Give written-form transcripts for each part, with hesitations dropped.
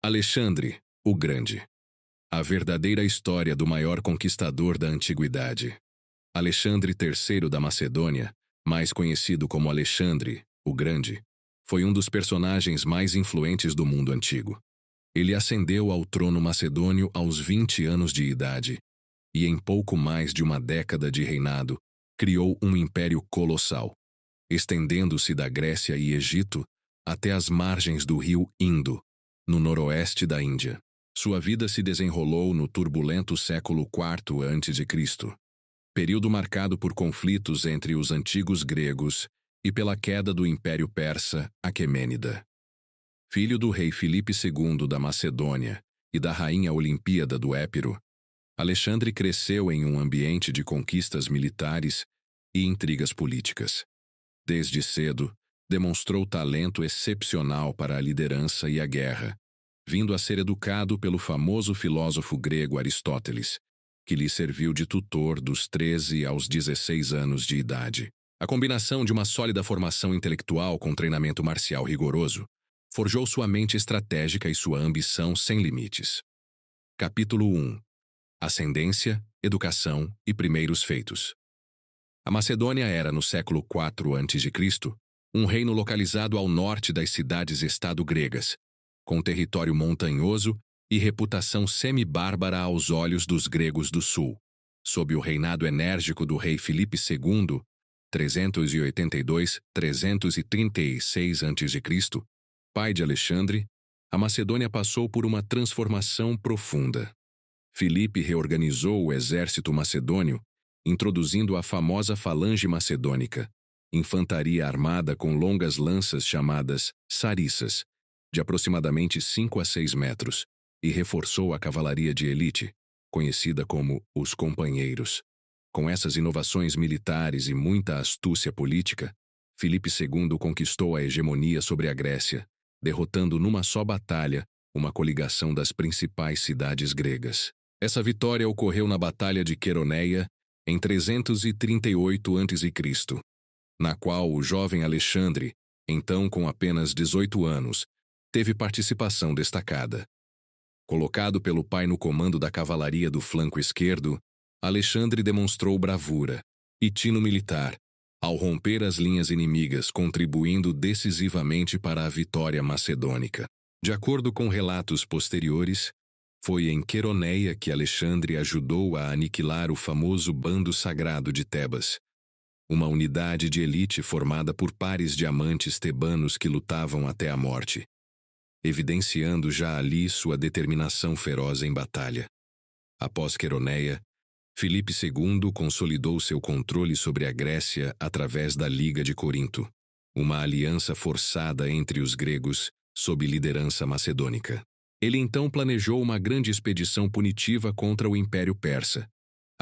Alexandre, o Grande. A verdadeira história do maior conquistador da antiguidade. Alexandre III da Macedônia, mais conhecido como Alexandre, o Grande, foi um dos personagens mais influentes do mundo antigo. Ele ascendeu ao trono macedônio aos 20 anos de idade e, em pouco mais de uma década de reinado, criou um império colossal, estendendo-se da Grécia e Egito até as margens do rio Indo, no noroeste da Índia. Sua vida se desenrolou no turbulento século IV a.C., período marcado por conflitos entre os antigos gregos e pela queda do Império Persa Aquemênida. Filho do rei Filipe II da Macedônia e da rainha Olimpíada do Épiro, Alexandre cresceu em um ambiente de conquistas militares e intrigas políticas. Desde cedo, demonstrou talento excepcional para a liderança e a guerra, vindo a ser educado pelo famoso filósofo grego Aristóteles, que lhe serviu de tutor dos 13 aos 16 anos de idade. A combinação de uma sólida formação intelectual com treinamento marcial rigoroso forjou sua mente estratégica e sua ambição sem limites. Capítulo 1. Ascendência, educação e primeiros feitos. A Macedônia era, no século IV a.C., um reino localizado ao norte das cidades-estado gregas, com território montanhoso e reputação semi-bárbara aos olhos dos gregos do sul. Sob o reinado enérgico do rei Filipe II, 382-336 a.C., pai de Alexandre, a Macedônia passou por uma transformação profunda. Filipe reorganizou o exército macedônio, introduzindo a famosa falange macedônica, infantaria armada com longas lanças chamadas sarissas, de aproximadamente 5 a 6 metros, e reforçou a cavalaria de elite, conhecida como os companheiros. Com essas inovações militares e muita astúcia política, Filipe II conquistou a hegemonia sobre a Grécia, derrotando numa só batalha uma coligação das principais cidades gregas. Essa vitória ocorreu na Batalha de Queroneia, em 338 a.C., na qual o jovem Alexandre, então com apenas 18 anos, teve participação destacada. Colocado pelo pai no comando da cavalaria do flanco esquerdo, Alexandre demonstrou bravura e tino militar, ao romper as linhas inimigas, contribuindo decisivamente para a vitória macedônica. De acordo com relatos posteriores, foi em Queroneia que Alexandre ajudou a aniquilar o famoso Bando Sagrado de Tebas, uma unidade de elite formada por pares de amantes tebanos que lutavam até a morte, evidenciando já ali sua determinação feroz em batalha. Após Queroneia, Filipe II consolidou seu controle sobre a Grécia através da Liga de Corinto, uma aliança forçada entre os gregos sob liderança macedônica. Ele então planejou uma grande expedição punitiva contra o Império Persa,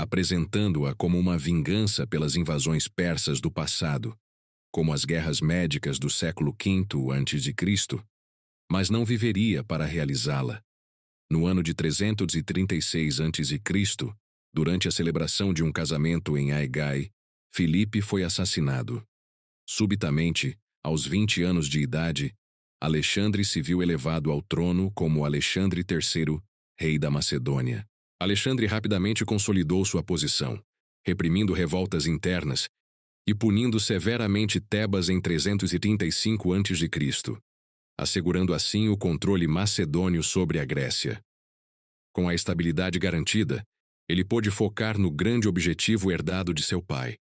apresentando-a como uma vingança pelas invasões persas do passado, como as guerras médicas do século V a.C., mas não viveria para realizá-la. No ano de 336 a.C., durante a celebração de um casamento em Aigai, Filipe foi assassinado. Subitamente, aos 20 anos de idade, Alexandre se viu elevado ao trono como Alexandre III, rei da Macedônia. Alexandre rapidamente consolidou sua posição, reprimindo revoltas internas e punindo severamente Tebas em 335 a.C., assegurando assim o controle macedônio sobre a Grécia. Com a estabilidade garantida, ele pôde focar no grande objetivo herdado de seu pai: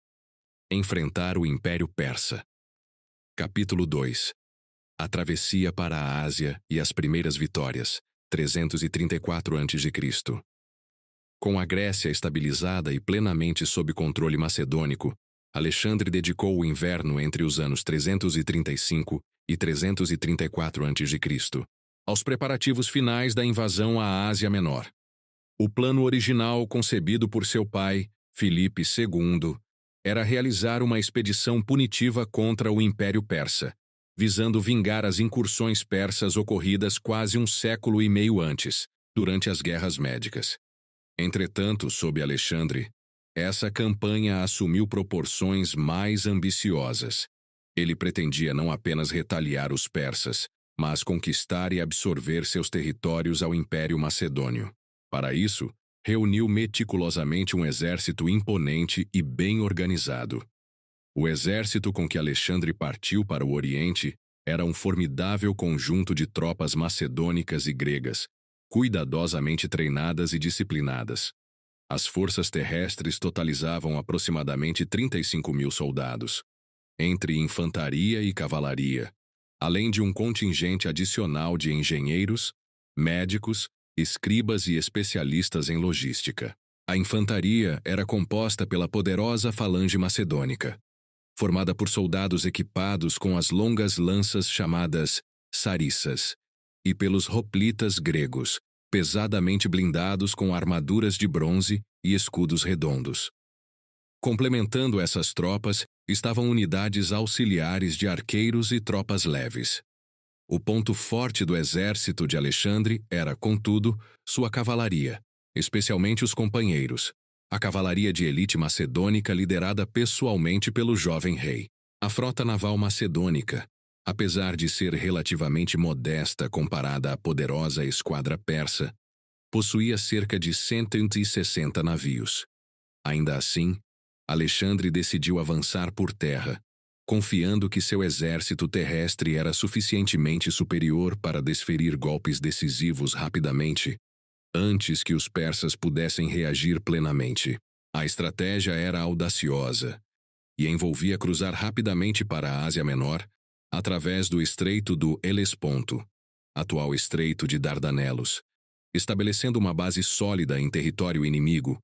enfrentar o Império Persa. Capítulo 2. A travessia para a Ásia e as primeiras vitórias, 334 a.C. Com a Grécia estabilizada e plenamente sob controle macedônico, Alexandre dedicou o inverno entre os anos 335 e 334 a.C. aos preparativos finais da invasão à Ásia Menor. O plano original concebido por seu pai, Filipe II, era realizar uma expedição punitiva contra o Império Persa, visando vingar as incursões persas ocorridas quase um século e meio antes, durante as Guerras Médicas. Entretanto, sob Alexandre, essa campanha assumiu proporções mais ambiciosas. Ele pretendia não apenas retaliar os persas, mas conquistar e absorver seus territórios ao Império Macedônio. Para isso, reuniu meticulosamente um exército imponente e bem organizado. O exército com que Alexandre partiu para o Oriente era um formidável conjunto de tropas macedônicas e gregas, cuidadosamente treinadas e disciplinadas. As forças terrestres totalizavam aproximadamente 35.000 soldados, entre infantaria e cavalaria, além de um contingente adicional de engenheiros, médicos, escribas e especialistas em logística. A infantaria era composta pela poderosa falange macedônica, formada por soldados equipados com as longas lanças chamadas sarissas, e pelos hoplitas gregos, pesadamente blindados com armaduras de bronze e escudos redondos. Complementando essas tropas estavam unidades auxiliares de arqueiros e tropas leves. O ponto forte do exército de Alexandre era, contudo, sua cavalaria, especialmente os companheiros, a cavalaria de elite macedônica liderada pessoalmente pelo jovem rei. A frota naval macedônica, apesar de ser relativamente modesta comparada à poderosa esquadra persa, possuía cerca de 160 navios. Ainda assim, Alexandre decidiu avançar por terra, confiando que seu exército terrestre era suficientemente superior para desferir golpes decisivos rapidamente, antes que os persas pudessem reagir plenamente. A estratégia era audaciosa e envolvia cruzar rapidamente para a Ásia Menor através do Estreito do Helesponto, atual Estreito de Dardanelos, estabelecendo uma base sólida em território inimigo,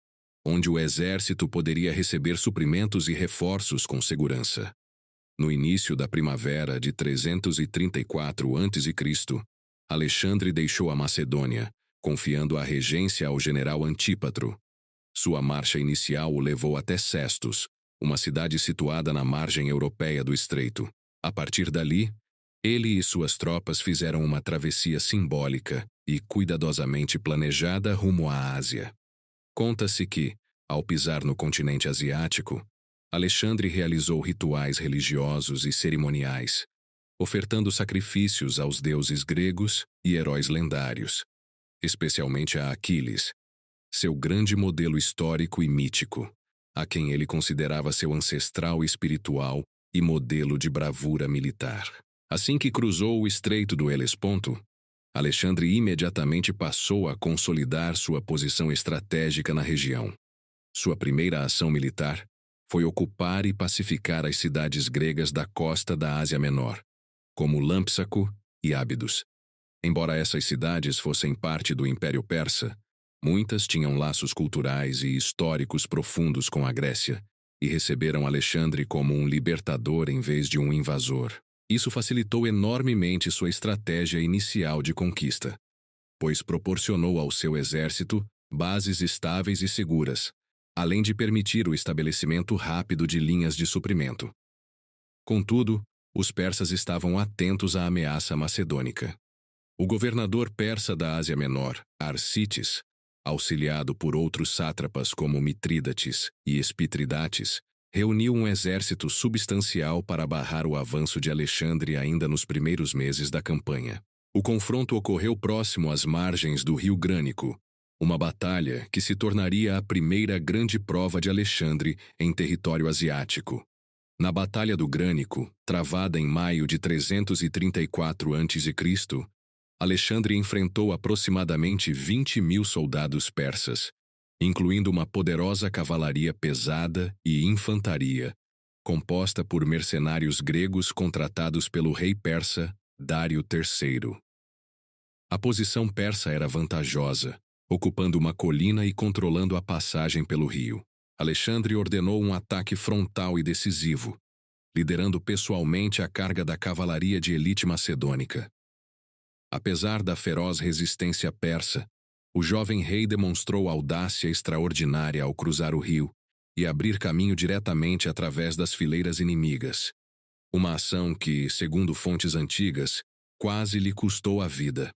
onde o exército poderia receber suprimentos e reforços com segurança. No início da primavera de 334 a.C., Alexandre deixou a Macedônia, confiando a regência ao general Antípatro. Sua marcha inicial o levou até Sestos, uma cidade situada na margem europeia do estreito. A partir dali, ele e suas tropas fizeram uma travessia simbólica e cuidadosamente planejada rumo à Ásia. Conta-se que, ao pisar no continente asiático, Alexandre realizou rituais religiosos e cerimoniais, ofertando sacrifícios aos deuses gregos e heróis lendários, especialmente a Aquiles, seu grande modelo histórico e mítico, a quem ele considerava seu ancestral espiritual e modelo de bravura militar. Assim que cruzou o Estreito do Helesponto, Alexandre imediatamente passou a consolidar sua posição estratégica na região. Sua primeira ação militar foi ocupar e pacificar as cidades gregas da costa da Ásia Menor, como Lâmpsaco e Ábidos. Embora essas cidades fossem parte do Império Persa, muitas tinham laços culturais e históricos profundos com a Grécia e receberam Alexandre como um libertador em vez de um invasor. Isso facilitou enormemente sua estratégia inicial de conquista, pois proporcionou ao seu exército bases estáveis e seguras, além de permitir o estabelecimento rápido de linhas de suprimento. Contudo, os persas estavam atentos à ameaça macedônica. O governador persa da Ásia Menor, Arsites, auxiliado por outros sátrapas como Mitrídates e Espitridates, reuniu um exército substancial para barrar o avanço de Alexandre ainda nos primeiros meses da campanha. O confronto ocorreu próximo às margens do rio Grânico, uma batalha que se tornaria a primeira grande prova de Alexandre em território asiático. Na Batalha do Grânico, travada em maio de 334 a.C., Alexandre enfrentou aproximadamente 20.000 soldados persas, incluindo uma poderosa cavalaria pesada e infantaria, composta por mercenários gregos contratados pelo rei persa Dário III. A posição persa era vantajosa, ocupando uma colina e controlando a passagem pelo rio. Alexandre ordenou um ataque frontal e decisivo, liderando pessoalmente a carga da cavalaria de elite macedônica. Apesar da feroz resistência persa, o jovem rei demonstrou audácia extraordinária ao cruzar o rio e abrir caminho diretamente através das fileiras inimigas. Uma ação que, segundo fontes antigas, quase lhe custou a vida.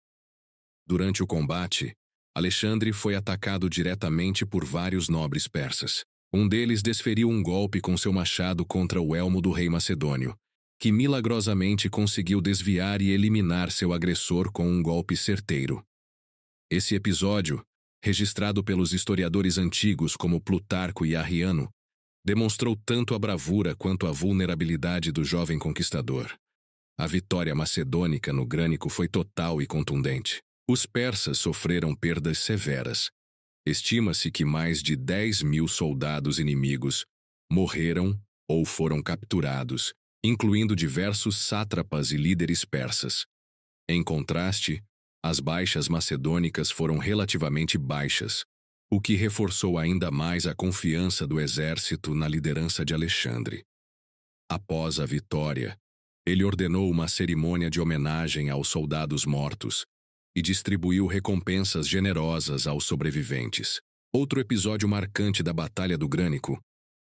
Durante o combate, Alexandre foi atacado diretamente por vários nobres persas. Um deles desferiu um golpe com seu machado contra o elmo do rei macedônio, que milagrosamente conseguiu desviar e eliminar seu agressor com um golpe certeiro. Esse episódio, registrado pelos historiadores antigos como Plutarco e Arriano, demonstrou tanto a bravura quanto a vulnerabilidade do jovem conquistador. A vitória macedônica no Grânico foi total e contundente. Os persas sofreram perdas severas. Estima-se que mais de 10.000 soldados inimigos morreram ou foram capturados, incluindo diversos sátrapas e líderes persas. Em contraste, as baixas macedônicas foram relativamente baixas, o que reforçou ainda mais a confiança do exército na liderança de Alexandre. Após a vitória, ele ordenou uma cerimônia de homenagem aos soldados mortos e distribuiu recompensas generosas aos sobreviventes. Outro episódio marcante da Batalha do Grânico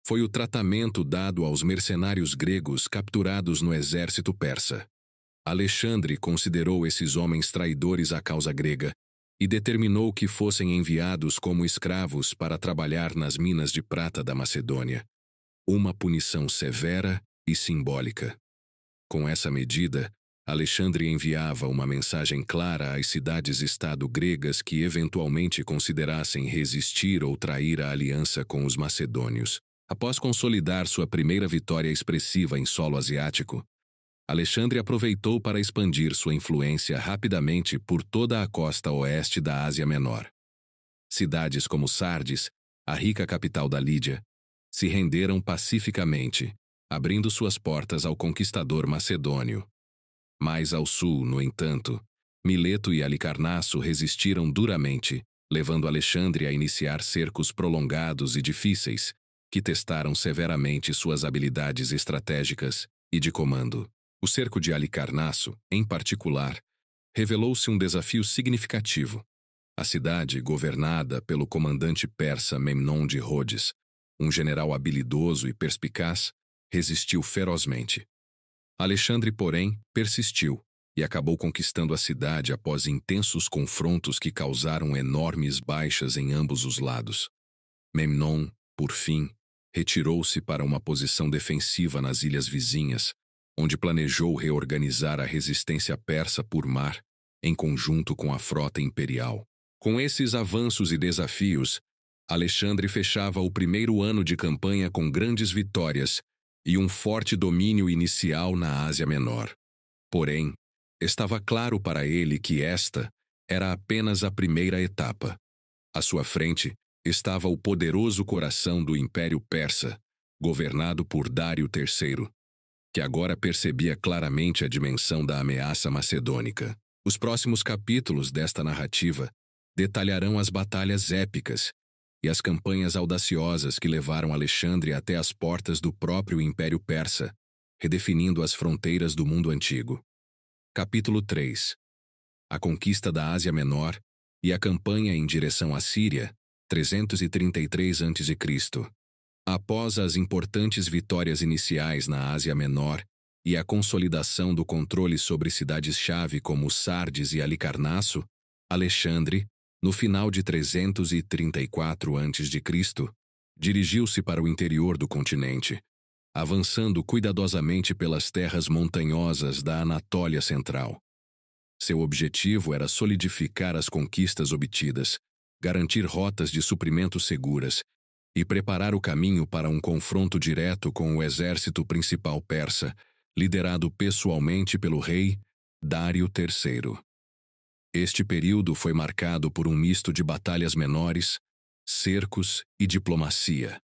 foi o tratamento dado aos mercenários gregos capturados no exército persa. Alexandre considerou esses homens traidores à causa grega e determinou que fossem enviados como escravos para trabalhar nas minas de prata da Macedônia. Uma punição severa e simbólica. Com essa medida, Alexandre enviava uma mensagem clara às cidades-estado gregas que eventualmente considerassem resistir ou trair a aliança com os macedônios. Após consolidar sua primeira vitória expressiva em solo asiático, Alexandre aproveitou para expandir sua influência rapidamente por toda a costa oeste da Ásia Menor. Cidades como Sardes, a rica capital da Lídia, se renderam pacificamente, abrindo suas portas ao conquistador macedônio. Mais ao sul, no entanto, Mileto e Halicarnasso resistiram duramente, levando Alexandre a iniciar cercos prolongados e difíceis, que testaram severamente suas habilidades estratégicas e de comando. O cerco de Halicarnasso, em particular, revelou-se um desafio significativo. A cidade, governada pelo comandante persa Memnon de Rhodes, um general habilidoso e perspicaz, resistiu ferozmente. Alexandre, porém, persistiu e acabou conquistando a cidade após intensos confrontos que causaram enormes baixas em ambos os lados. Memnon, por fim, retirou-se para uma posição defensiva nas ilhas vizinhas, onde planejou reorganizar a resistência persa por mar, em conjunto com a frota imperial. Com esses avanços e desafios, Alexandre fechava o primeiro ano de campanha com grandes vitórias e um forte domínio inicial na Ásia Menor. Porém, estava claro para ele que esta era apenas a primeira etapa. À sua frente estava o poderoso coração do Império Persa, governado por Dário III, que agora percebia claramente a dimensão da ameaça macedônica. Os próximos capítulos desta narrativa detalharão as batalhas épicas e as campanhas audaciosas que levaram Alexandre até as portas do próprio Império Persa, redefinindo as fronteiras do mundo antigo. Capítulo 3. A conquista da Ásia Menor e a campanha em direção à Síria, 333 a.C. Após as importantes vitórias iniciais na Ásia Menor e a consolidação do controle sobre cidades-chave como Sardes e Halicarnasso, Alexandre, no final de 334 a.C., dirigiu-se para o interior do continente, avançando cuidadosamente pelas terras montanhosas da Anatólia Central. Seu objetivo era solidificar as conquistas obtidas, garantir rotas de suprimento seguras e preparar o caminho para um confronto direto com o exército principal persa, liderado pessoalmente pelo rei Dário III. Este período foi marcado por um misto de batalhas menores, cercos e diplomacia,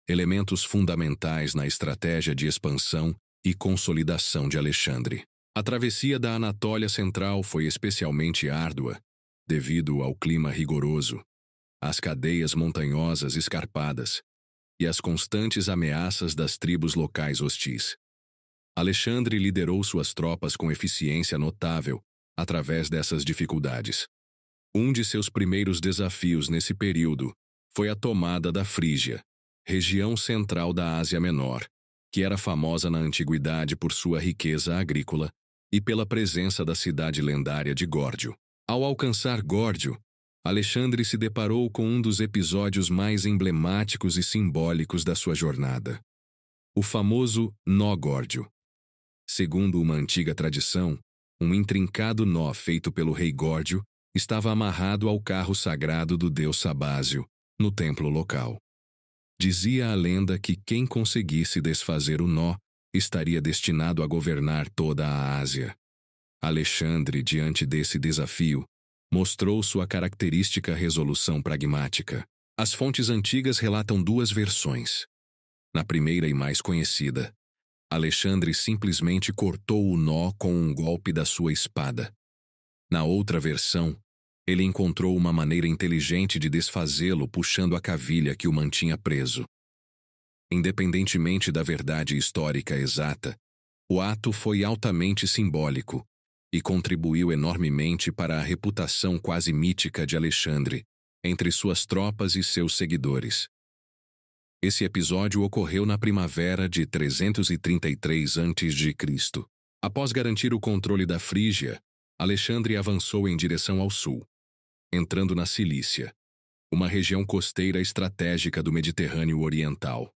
elementos fundamentais na estratégia de expansão e consolidação de Alexandre. A travessia da Anatólia Central foi especialmente árdua, devido ao clima rigoroso, às cadeias montanhosas escarpadas e às constantes ameaças das tribos locais hostis. Alexandre liderou suas tropas com eficiência notável através dessas dificuldades. Um de seus primeiros desafios nesse período foi a tomada da Frígia, região central da Ásia Menor, que era famosa na antiguidade por sua riqueza agrícola e pela presença da cidade lendária de Górdio. Ao alcançar Górdio, Alexandre se deparou com um dos episódios mais emblemáticos e simbólicos da sua jornada: o famoso Nó Górdio. Segundo uma antiga tradição, um intrincado nó feito pelo rei Górdio estava amarrado ao carro sagrado do deus Sabásio, no templo local. Dizia a lenda que quem conseguisse desfazer o nó estaria destinado a governar toda a Ásia. Alexandre, diante desse desafio, mostrou sua característica resolução pragmática. As fontes antigas relatam duas versões. Na primeira e mais conhecida, Alexandre simplesmente cortou o nó com um golpe da sua espada. Na outra versão, ele encontrou uma maneira inteligente de desfazê-lo puxando a cavilha que o mantinha preso. Independentemente da verdade histórica exata, o ato foi altamente simbólico e contribuiu enormemente para a reputação quase mítica de Alexandre entre suas tropas e seus seguidores. Esse episódio ocorreu na primavera de 333 a.C. Após garantir o controle da Frígia, Alexandre avançou em direção ao sul, entrando na Cilícia, uma região costeira estratégica do Mediterrâneo Oriental.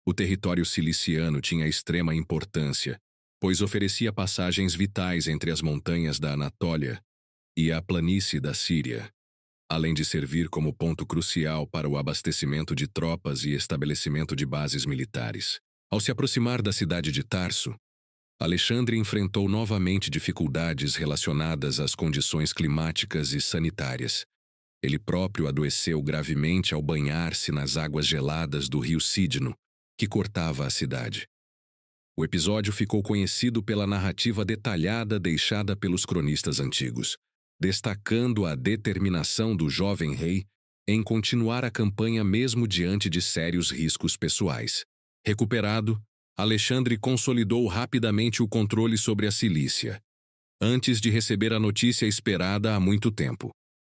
O território ciliciano tinha extrema importância, pois oferecia passagens vitais entre as montanhas da Anatólia e a planície da Síria, além de servir como ponto crucial para o abastecimento de tropas e estabelecimento de bases militares. Ao se aproximar da cidade de Tarso, Alexandre enfrentou novamente dificuldades relacionadas às condições climáticas e sanitárias. Ele próprio adoeceu gravemente ao banhar-se nas águas geladas do rio Cídno, que cortava a cidade. O episódio ficou conhecido pela narrativa detalhada deixada pelos cronistas antigos, destacando a determinação do jovem rei em continuar a campanha mesmo diante de sérios riscos pessoais. Recuperado, Alexandre consolidou rapidamente o controle sobre a Cilícia, antes de receber a notícia esperada há muito tempo.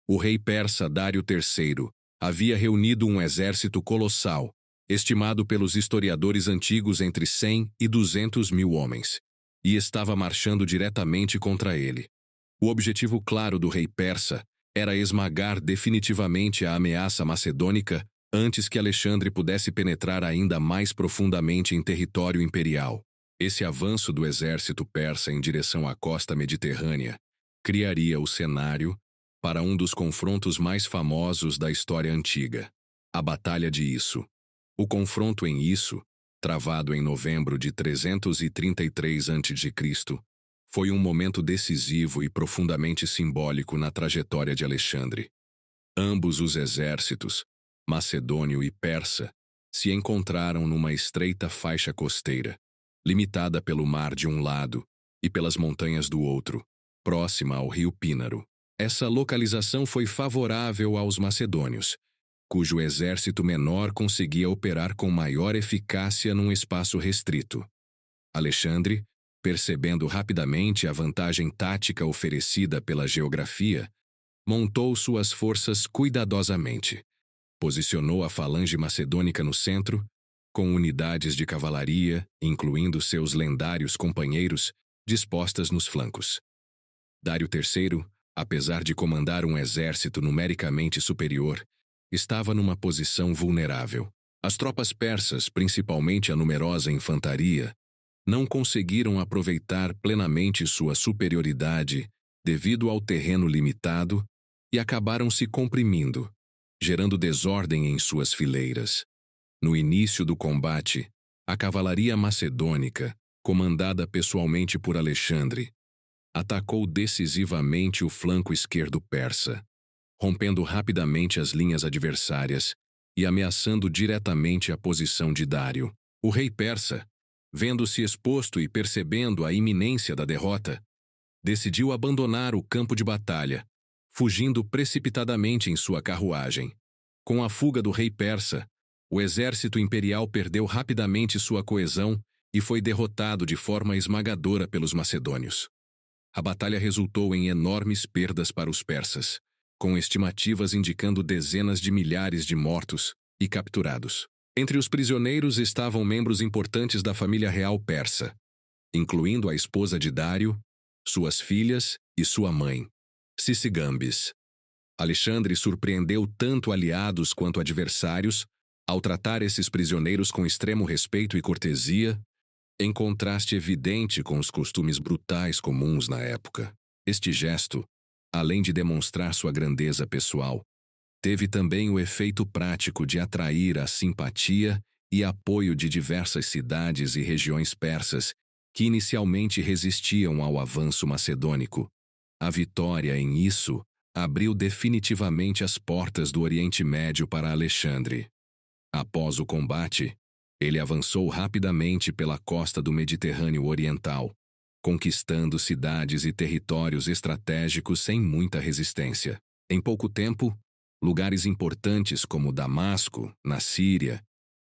O rei persa Dário III havia reunido um exército colossal, estimado pelos historiadores antigos entre 100 e 200 mil homens, e estava marchando diretamente contra ele. O objetivo claro do rei persa era esmagar definitivamente a ameaça macedônica antes que Alexandre pudesse penetrar ainda mais profundamente em território imperial. Esse avanço do exército persa em direção à costa mediterrânea criaria o cenário para um dos confrontos mais famosos da história antiga, a Batalha de Isso. O confronto em Isso, travado em novembro de 333 a.C., foi um momento decisivo e profundamente simbólico na trajetória de Alexandre. Ambos os exércitos, macedônio e persa, se encontraram numa estreita faixa costeira, limitada pelo mar de um lado e pelas montanhas do outro, próxima ao rio Pínaro. Essa localização foi favorável aos macedônios, cujo exército menor conseguia operar com maior eficácia num espaço restrito. Alexandre, percebendo rapidamente a vantagem tática oferecida pela geografia, montou suas forças cuidadosamente. Posicionou a falange macedônica no centro, com unidades de cavalaria, incluindo seus lendários companheiros, dispostas nos flancos. Dário III, apesar de comandar um exército numericamente superior, estava numa posição vulnerável. As tropas persas, principalmente a numerosa infantaria, não conseguiram aproveitar plenamente sua superioridade devido ao terreno limitado e acabaram se comprimindo, gerando desordem em suas fileiras. No início do combate, a cavalaria macedônica, comandada pessoalmente por Alexandre, atacou decisivamente o flanco esquerdo persa, rompendo rapidamente as linhas adversárias e ameaçando diretamente a posição de Dário. O rei persa, vendo-se exposto e percebendo a iminência da derrota, decidiu abandonar o campo de batalha, fugindo precipitadamente em sua carruagem. Com a fuga do rei persa, o exército imperial perdeu rapidamente sua coesão e foi derrotado de forma esmagadora pelos macedônios. A batalha resultou em enormes perdas para os persas, com estimativas indicando dezenas de milhares de mortos e capturados. Entre os prisioneiros estavam membros importantes da família real persa, incluindo a esposa de Dário, suas filhas e sua mãe, Sisygambis. Alexandre surpreendeu tanto aliados quanto adversários ao tratar esses prisioneiros com extremo respeito e cortesia, em contraste evidente com os costumes brutais comuns na época. Este gesto, além de demonstrar sua grandeza pessoal, teve também o efeito prático de atrair a simpatia e apoio de diversas cidades e regiões persas que inicialmente resistiam ao avanço macedônico. A vitória em isso abriu definitivamente as portas do Oriente Médio para Alexandre. Após o combate, ele avançou rapidamente pela costa do Mediterrâneo Oriental, conquistando cidades e territórios estratégicos sem muita resistência. Em pouco tempo, lugares importantes como Damasco, na Síria,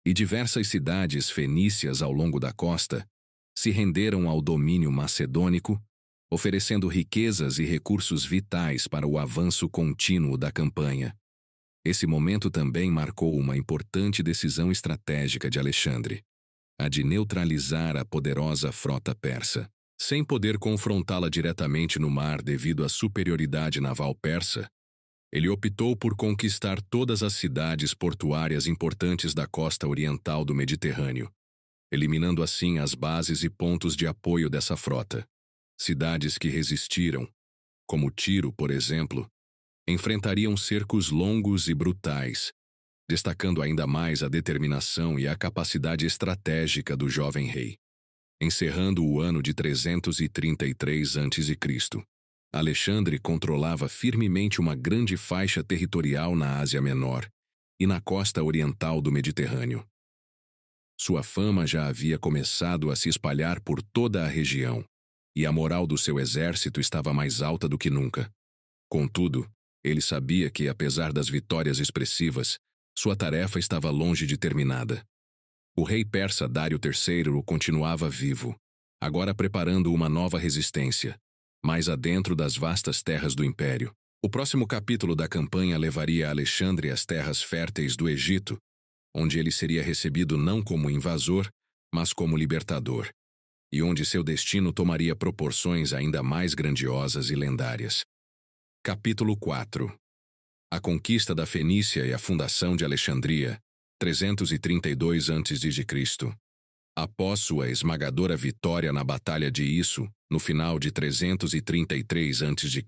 e diversas cidades fenícias ao longo da costa se renderam ao domínio macedônico, oferecendo riquezas e recursos vitais para o avanço contínuo da campanha. Esse momento também marcou uma importante decisão estratégica de Alexandre, a de neutralizar a poderosa frota persa. Sem poder confrontá-la diretamente no mar devido à superioridade naval persa, ele optou por conquistar todas as cidades portuárias importantes da costa oriental do Mediterrâneo, eliminando assim as bases e pontos de apoio dessa frota. Cidades que resistiram, como Tiro, por exemplo, enfrentariam cercos longos e brutais, destacando ainda mais a determinação e a capacidade estratégica do jovem rei. Encerrando o ano de 333 a.C., Alexandre controlava firmemente uma grande faixa territorial na Ásia Menor e na costa oriental do Mediterrâneo. Sua fama já havia começado a se espalhar por toda a região, e a moral do seu exército estava mais alta do que nunca. Contudo, ele sabia que, apesar das vitórias expressivas, sua tarefa estava longe de terminada. O rei persa Dário III continuava vivo, agora preparando uma nova resistência, mais adentro das vastas terras do império. O próximo capítulo da campanha levaria Alexandre às terras férteis do Egito, onde ele seria recebido não como invasor, mas como libertador, e onde seu destino tomaria proporções ainda mais grandiosas e lendárias. Capítulo 4. A conquista da Fenícia e a fundação de Alexandria, 332 a.C. Após sua esmagadora vitória na Batalha de Isso, no final de 333 a.C.,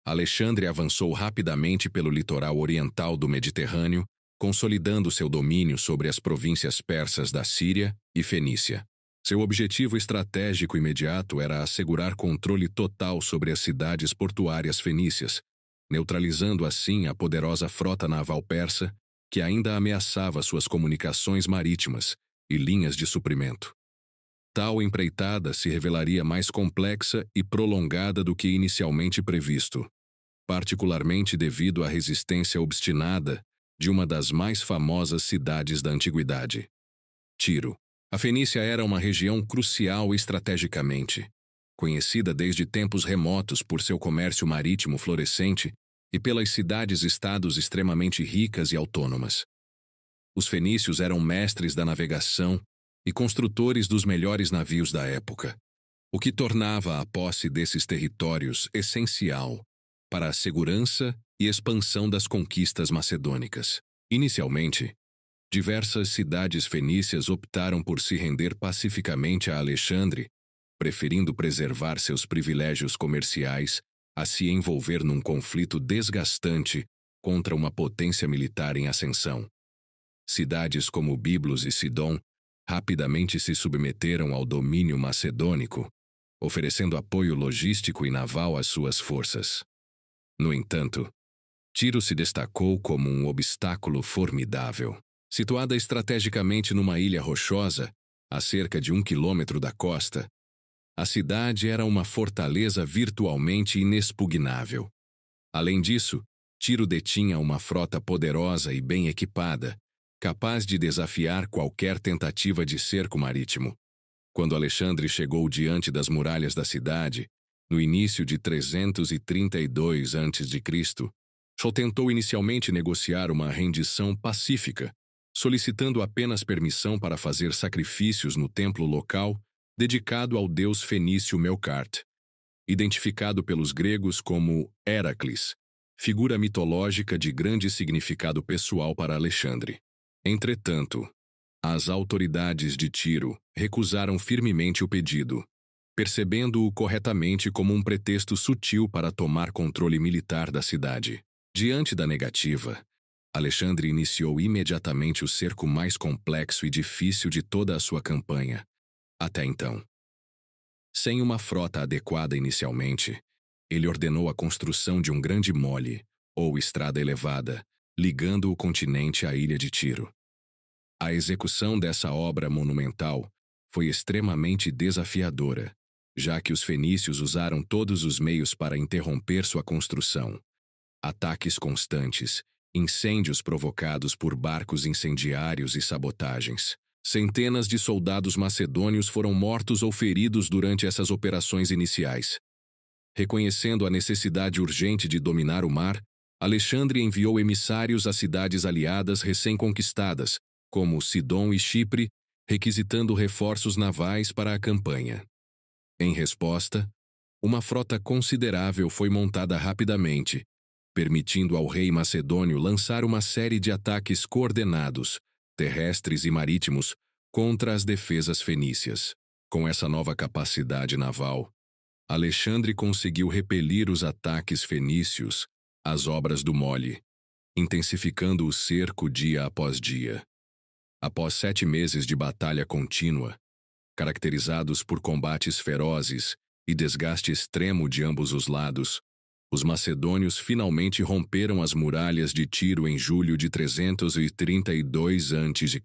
Alexandre avançou rapidamente pelo litoral oriental do Mediterrâneo, consolidando seu domínio sobre as províncias persas da Síria e Fenícia. Seu objetivo estratégico imediato era assegurar controle total sobre as cidades portuárias fenícias, neutralizando assim a poderosa frota naval persa que ainda ameaçava suas comunicações marítimas e linhas de suprimento. Tal empreitada se revelaria mais complexa e prolongada do que inicialmente previsto, particularmente devido à resistência obstinada de uma das mais famosas cidades da antiguidade, Tiro. A Fenícia era uma região crucial estrategicamente, conhecida desde tempos remotos por seu comércio marítimo florescente e pelas cidades-estados extremamente ricas e autônomas. Os fenícios eram mestres da navegação e construtores dos melhores navios da época, o que tornava a posse desses territórios essencial para a segurança e expansão das conquistas macedônicas. Inicialmente, diversas cidades fenícias optaram por se render pacificamente a Alexandre, preferindo preservar seus privilégios comerciais a se envolver num conflito desgastante contra uma potência militar em ascensão. Cidades como Biblos e Sidom rapidamente se submeteram ao domínio macedônico, oferecendo apoio logístico e naval às suas forças. No entanto, Tiro se destacou como um obstáculo formidável. Situada estrategicamente numa ilha rochosa, a cerca de 1 quilômetro da costa, a cidade era uma fortaleza virtualmente inexpugnável. Além disso, Tiro detinha uma frota poderosa e bem equipada, capaz de desafiar qualquer tentativa de cerco marítimo. Quando Alexandre chegou diante das muralhas da cidade, no início de 332 a.C., só tentou inicialmente negociar uma rendição pacífica, solicitando apenas permissão para fazer sacrifícios no templo local dedicado ao deus fenício Melkart, identificado pelos gregos como Heracles, figura mitológica de grande significado pessoal para Alexandre. Entretanto, As autoridades de Tiro recusaram firmemente o pedido, percebendo-o corretamente como um pretexto sutil para tomar controle militar da cidade. Diante da negativa, Alexandre iniciou imediatamente o cerco mais complexo e difícil de toda a sua campanha, até então. Sem uma frota adequada inicialmente, ele ordenou a construção de um grande mole, ou estrada elevada, ligando o continente à ilha de Tiro. A execução dessa obra monumental foi extremamente desafiadora, já que os fenícios usaram todos os meios para interromper sua construção. Ataques constantes, incêndios provocados por barcos incendiários e sabotagens. Centenas de soldados macedônios foram mortos ou feridos durante essas operações iniciais. Reconhecendo a necessidade urgente de dominar o mar, Alexandre enviou emissários às cidades aliadas recém-conquistadas, como Sidom e Chipre, requisitando reforços navais para a campanha. Em resposta, uma frota considerável foi montada rapidamente, permitindo ao rei macedônio lançar uma série de ataques coordenados, terrestres e marítimos, contra as defesas fenícias. Com essa nova capacidade naval, Alexandre conseguiu repelir os ataques fenícios às obras do mole, intensificando o cerco dia após dia. Após 7 meses de batalha contínua, caracterizados por combates ferozes e desgaste extremo de ambos os lados, os macedônios finalmente romperam as muralhas de Tiro em julho de 332 a.C.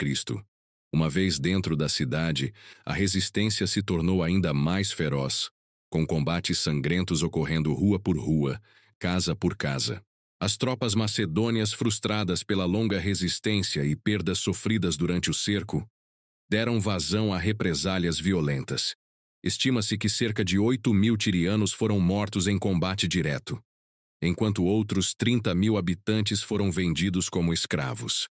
Uma vez dentro da cidade, a resistência se tornou ainda mais feroz, com combates sangrentos ocorrendo rua por rua, casa por casa. As tropas macedônias, frustradas pela longa resistência e perdas sofridas durante o cerco, deram vazão a represálias violentas. Estima-se que cerca de 8.000 tirianos foram mortos em combate direto, enquanto outros 30.000 habitantes foram vendidos como escravos.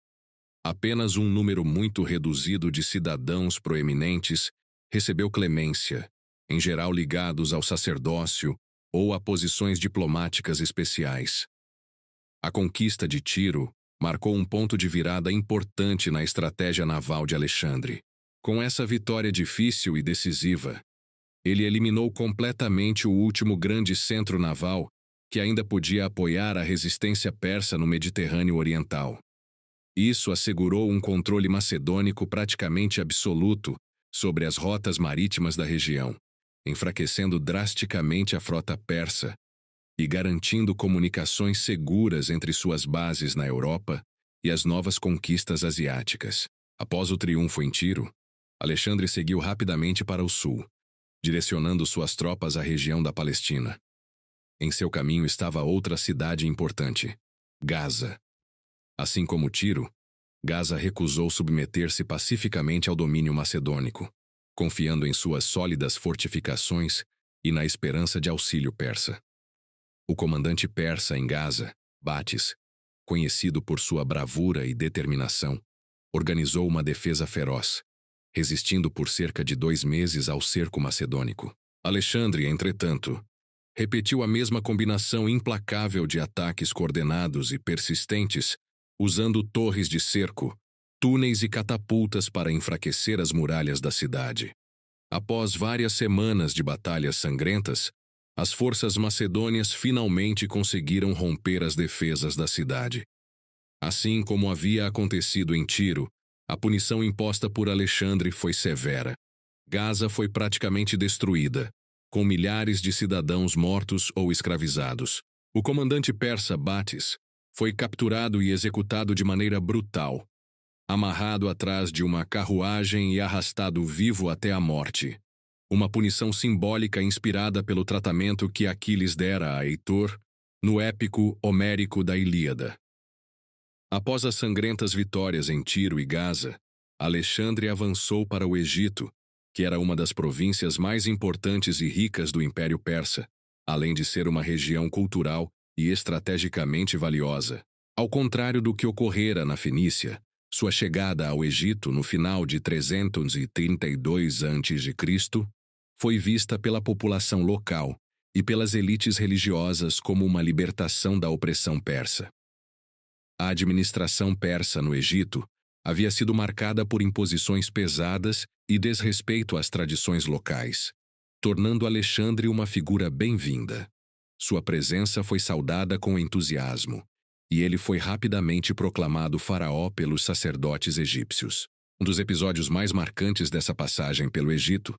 Apenas um número muito reduzido de cidadãos proeminentes recebeu clemência, em geral ligados ao sacerdócio ou a posições diplomáticas especiais. A conquista de Tiro marcou um ponto de virada importante na estratégia naval de Alexandre. Com essa vitória difícil e decisiva, ele eliminou completamente o último grande centro naval que ainda podia apoiar a resistência persa no Mediterrâneo Oriental. Isso assegurou um controle macedônico praticamente absoluto sobre as rotas marítimas da região, enfraquecendo drasticamente a frota persa e garantindo comunicações seguras entre suas bases na Europa e as novas conquistas asiáticas. Após o triunfo em Tiro, Alexandre seguiu rapidamente para o sul, direcionando suas tropas à região da Palestina. Em seu caminho estava outra cidade importante, Gaza. Assim como Tiro, Gaza recusou submeter-se pacificamente ao domínio macedônico, confiando em suas sólidas fortificações e na esperança de auxílio persa. O comandante persa em Gaza, Batis, conhecido por sua bravura e determinação, organizou uma defesa feroz, resistindo por cerca de 2 meses ao cerco macedônico. Alexandre, entretanto, repetiu a mesma combinação implacável de ataques coordenados e persistentes, usando torres de cerco, túneis e catapultas para enfraquecer as muralhas da cidade. Após várias semanas de batalhas sangrentas, as forças macedônias finalmente conseguiram romper as defesas da cidade. Assim como havia acontecido em Tiro, a punição imposta por Alexandre foi severa. Gaza foi praticamente destruída, com milhares de cidadãos mortos ou escravizados. O comandante persa Batis foi capturado e executado de maneira brutal, amarrado atrás de uma carruagem e arrastado vivo até a morte. Uma punição simbólica inspirada pelo tratamento que Aquiles dera a Heitor no épico homérico da Ilíada. Após as sangrentas vitórias em Tiro e Gaza, Alexandre avançou para o Egito, que era uma das províncias mais importantes e ricas do Império Persa, além de ser uma região cultural e estrategicamente valiosa. Ao contrário do que ocorrera na Fenícia, sua chegada ao Egito no final de 332 a.C. foi vista pela população local e pelas elites religiosas como uma libertação da opressão persa. A administração persa no Egito havia sido marcada por imposições pesadas e desrespeito às tradições locais, tornando Alexandre uma figura bem-vinda. Sua presença foi saudada com entusiasmo, e ele foi rapidamente proclamado faraó pelos sacerdotes egípcios. Um dos episódios mais marcantes dessa passagem pelo Egito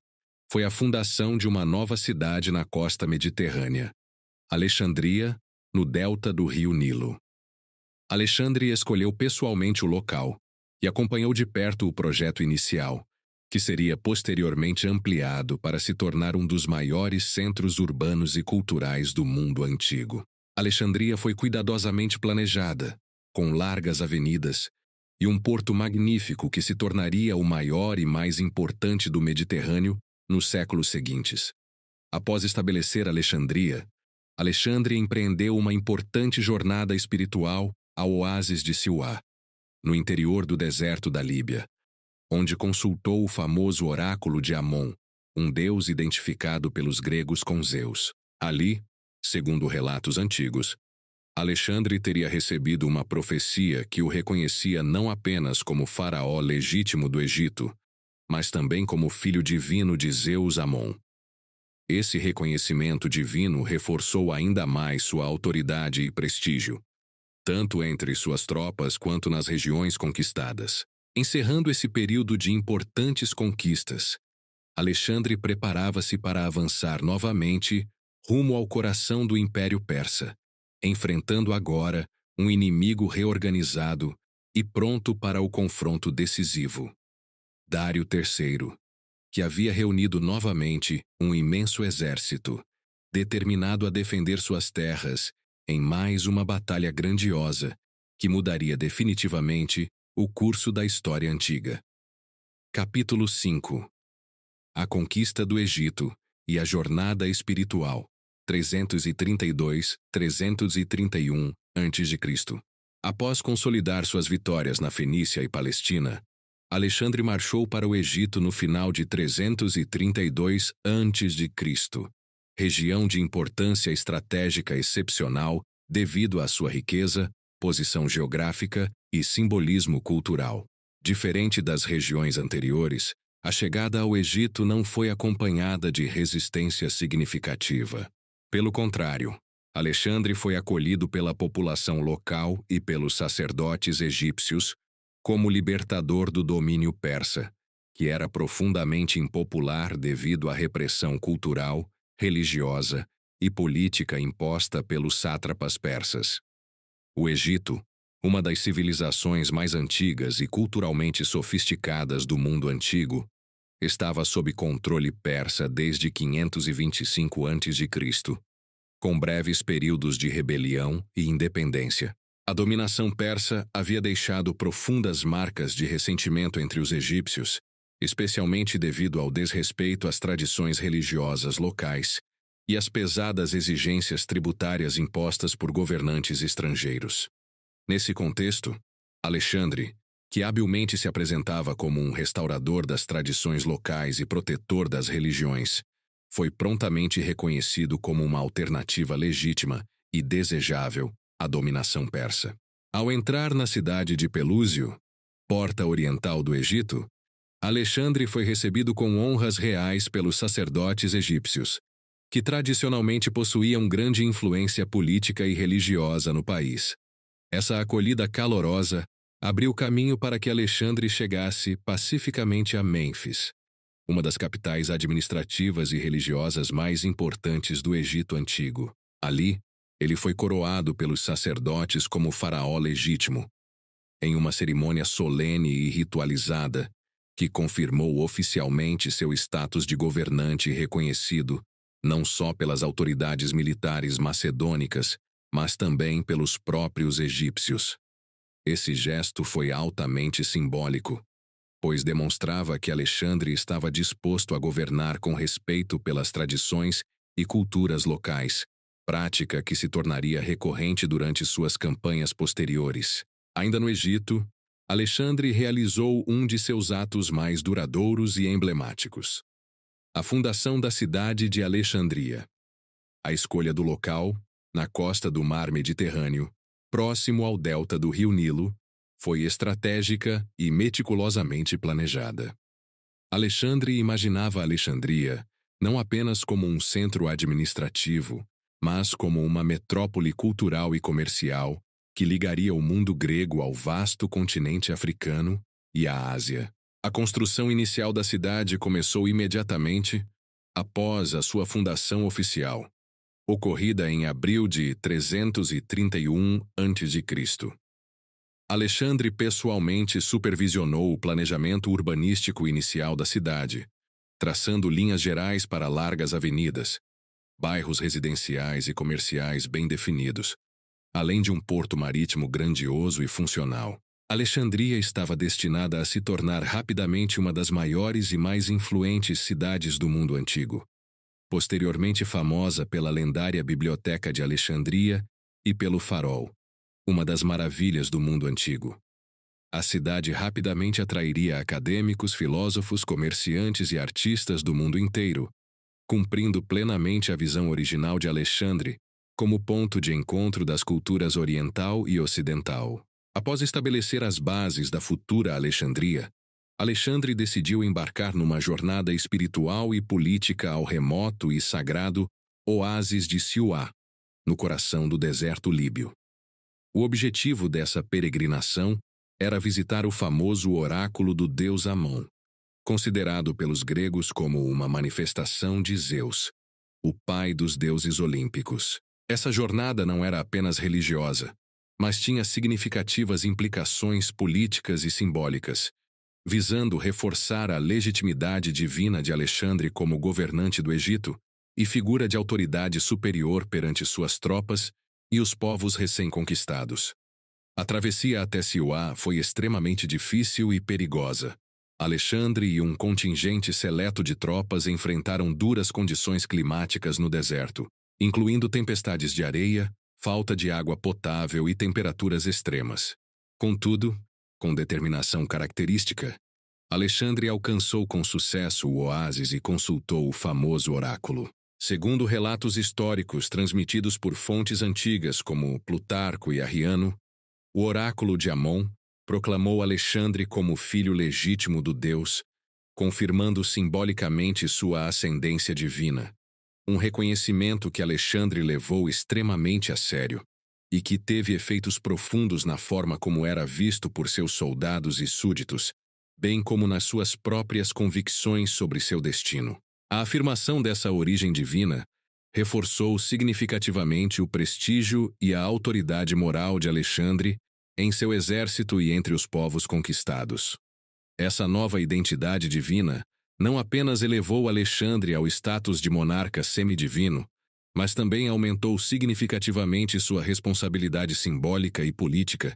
foi a fundação de uma nova cidade na costa mediterrânea, Alexandria, no delta do rio Nilo. Alexandre escolheu pessoalmente o local e acompanhou de perto o projeto inicial, que seria posteriormente ampliado para se tornar um dos maiores centros urbanos e culturais do mundo antigo. Alexandria foi cuidadosamente planejada, com largas avenidas e um porto magnífico que se tornaria o maior e mais importante do Mediterrâneo nos séculos seguintes. Após estabelecer Alexandria, Alexandre empreendeu uma importante jornada espiritual ao oásis de Siuá, no interior do deserto da Líbia, onde consultou o famoso oráculo de Amon, um deus identificado pelos gregos com Zeus. Ali, segundo relatos antigos, Alexandre teria recebido uma profecia que o reconhecia não apenas como faraó legítimo do Egito, mas também como filho divino de Zeus Amon. Esse reconhecimento divino reforçou ainda mais sua autoridade e prestígio, tanto entre suas tropas quanto nas regiões conquistadas. Encerrando esse período de importantes conquistas, Alexandre preparava-se para avançar novamente rumo ao coração do Império Persa, enfrentando agora um inimigo reorganizado e pronto para o confronto decisivo. Dário III, que havia reunido novamente um imenso exército, determinado a defender suas terras em mais uma batalha grandiosa que mudaria definitivamente o curso da história antiga. Capítulo 5. A conquista do Egito e a jornada espiritual, 332-331 a.C. Após consolidar suas vitórias na Fenícia e Palestina, Alexandre marchou para o Egito no final de 332 a.C., região de importância estratégica excepcional devido à sua riqueza, posição geográfica e simbolismo cultural. Diferente das regiões anteriores, a chegada ao Egito não foi acompanhada de resistência significativa. Pelo contrário, Alexandre foi acolhido pela população local e pelos sacerdotes egípcios como libertador do domínio persa, que era profundamente impopular devido à repressão cultural, religiosa e política imposta pelos sátrapas persas. O Egito, uma das civilizações mais antigas e culturalmente sofisticadas do mundo antigo, estava sob controle persa desde 525 a.C., com breves períodos de rebelião e independência. A dominação persa havia deixado profundas marcas de ressentimento entre os egípcios, especialmente devido ao desrespeito às tradições religiosas locais e às pesadas exigências tributárias impostas por governantes estrangeiros. Nesse contexto, Alexandre, que habilmente se apresentava como um restaurador das tradições locais e protetor das religiões, foi prontamente reconhecido como uma alternativa legítima e desejável à dominação persa. Ao entrar na cidade de Pelúsio, porta oriental do Egito, Alexandre foi recebido com honras reais pelos sacerdotes egípcios, que tradicionalmente possuíam grande influência política e religiosa no país. Essa acolhida calorosa abriu caminho para que Alexandre chegasse pacificamente a Mênfis, uma das capitais administrativas e religiosas mais importantes do Egito Antigo. Ali, ele foi coroado pelos sacerdotes como faraó legítimo, em uma cerimônia solene e ritualizada que confirmou oficialmente seu status de governante reconhecido não só pelas autoridades militares macedônicas, mas também pelos próprios egípcios. Esse gesto foi altamente simbólico, pois demonstrava que Alexandre estava disposto a governar com respeito pelas tradições e culturas locais, prática que se tornaria recorrente durante suas campanhas posteriores. Ainda no Egito, Alexandre realizou um de seus atos mais duradouros e emblemáticos: a fundação da cidade de Alexandria. A escolha do local, na costa do Mar Mediterrâneo, próximo ao delta do rio Nilo, foi estratégica e meticulosamente planejada. Alexandre imaginava Alexandria não apenas como um centro administrativo, mas como uma metrópole cultural e comercial que ligaria o mundo grego ao vasto continente africano e à Ásia. A construção inicial da cidade começou imediatamente após a sua fundação oficial, ocorrida em abril de 331 a.C. Alexandre pessoalmente supervisionou o planejamento urbanístico inicial da cidade, traçando linhas gerais para largas avenidas, bairros residenciais e comerciais bem definidos, além de um porto marítimo grandioso e funcional. Alexandria estava destinada a se tornar rapidamente uma das maiores e mais influentes cidades do mundo antigo, posteriormente famosa pela lendária Biblioteca de Alexandria e pelo Farol, uma das maravilhas do mundo antigo. A cidade rapidamente atrairia acadêmicos, filósofos, comerciantes e artistas do mundo inteiro, cumprindo plenamente a visão original de Alexandre como ponto de encontro das culturas oriental e ocidental. Após estabelecer as bases da futura Alexandria, Alexandre decidiu embarcar numa jornada espiritual e política ao remoto e sagrado oásis de Siuá, no coração do deserto líbio. O objetivo dessa peregrinação era visitar o famoso oráculo do deus Amon, considerado pelos gregos como uma manifestação de Zeus, o pai dos deuses olímpicos. Essa jornada não era apenas religiosa, mas tinha significativas implicações políticas e simbólicas, visando reforçar a legitimidade divina de Alexandre como governante do Egito e figura de autoridade superior perante suas tropas e os povos recém-conquistados. A travessia até Siuá foi extremamente difícil e perigosa. Alexandre e um contingente seleto de tropas enfrentaram duras condições climáticas no deserto, incluindo tempestades de areia, falta de água potável e temperaturas extremas. Contudo, com determinação característica, Alexandre alcançou com sucesso o oásis e consultou o famoso oráculo. Segundo relatos históricos transmitidos por fontes antigas como Plutarco e Arriano, o oráculo de Amon proclamou Alexandre como filho legítimo do deus, confirmando simbolicamente sua ascendência divina, um reconhecimento que Alexandre levou extremamente a sério e que teve efeitos profundos na forma como era visto por seus soldados e súditos, bem como nas suas próprias convicções sobre seu destino. A afirmação dessa origem divina reforçou significativamente o prestígio e a autoridade moral de Alexandre em seu exército e entre os povos conquistados. Essa nova identidade divina não apenas elevou Alexandre ao status de monarca semidivino, mas também aumentou significativamente sua responsabilidade simbólica e política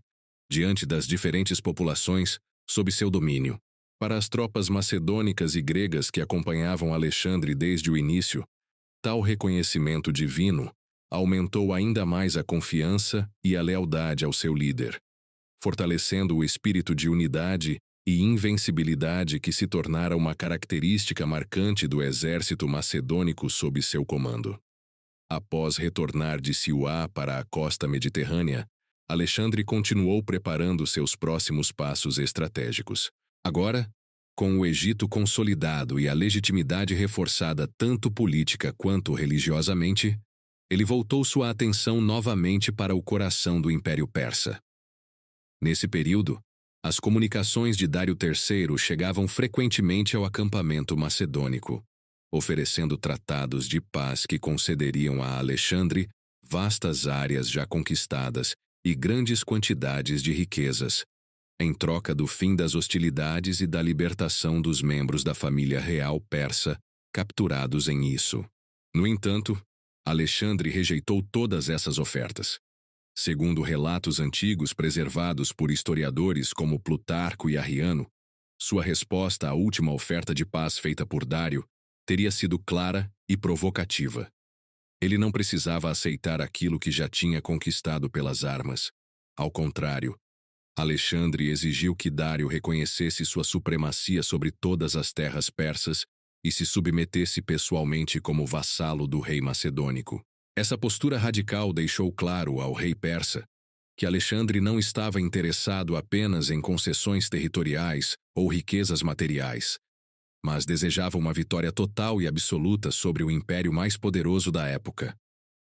diante das diferentes populações sob seu domínio. Para as tropas macedônicas e gregas que acompanhavam Alexandre desde o início, tal reconhecimento divino aumentou ainda mais a confiança e a lealdade ao seu líder, fortalecendo o espírito de unidade e invencibilidade que se tornara uma característica marcante do exército macedônico sob seu comando. Após retornar de Siuá para a costa mediterrânea, Alexandre continuou preparando seus próximos passos estratégicos. Agora, com o Egito consolidado e a legitimidade reforçada tanto política quanto religiosamente, ele voltou sua atenção novamente para o coração do Império Persa. Nesse período, as comunicações de Dário III chegavam frequentemente ao acampamento macedônico, oferecendo tratados de paz que concederiam a Alexandre vastas áreas já conquistadas e grandes quantidades de riquezas, em troca do fim das hostilidades e da libertação dos membros da família real persa capturados em Isso. No entanto, Alexandre rejeitou todas essas ofertas. Segundo relatos antigos preservados por historiadores como Plutarco e Arriano, sua resposta à última oferta de paz feita por Dário teria sido clara e provocativa. Ele não precisava aceitar aquilo que já tinha conquistado pelas armas. Ao contrário, Alexandre exigiu que Dário reconhecesse sua supremacia sobre todas as terras persas e se submetesse pessoalmente como vassalo do rei macedônico. Essa postura radical deixou claro ao rei persa que Alexandre não estava interessado apenas em concessões territoriais ou riquezas materiais, mas desejava uma vitória total e absoluta sobre o império mais poderoso da época.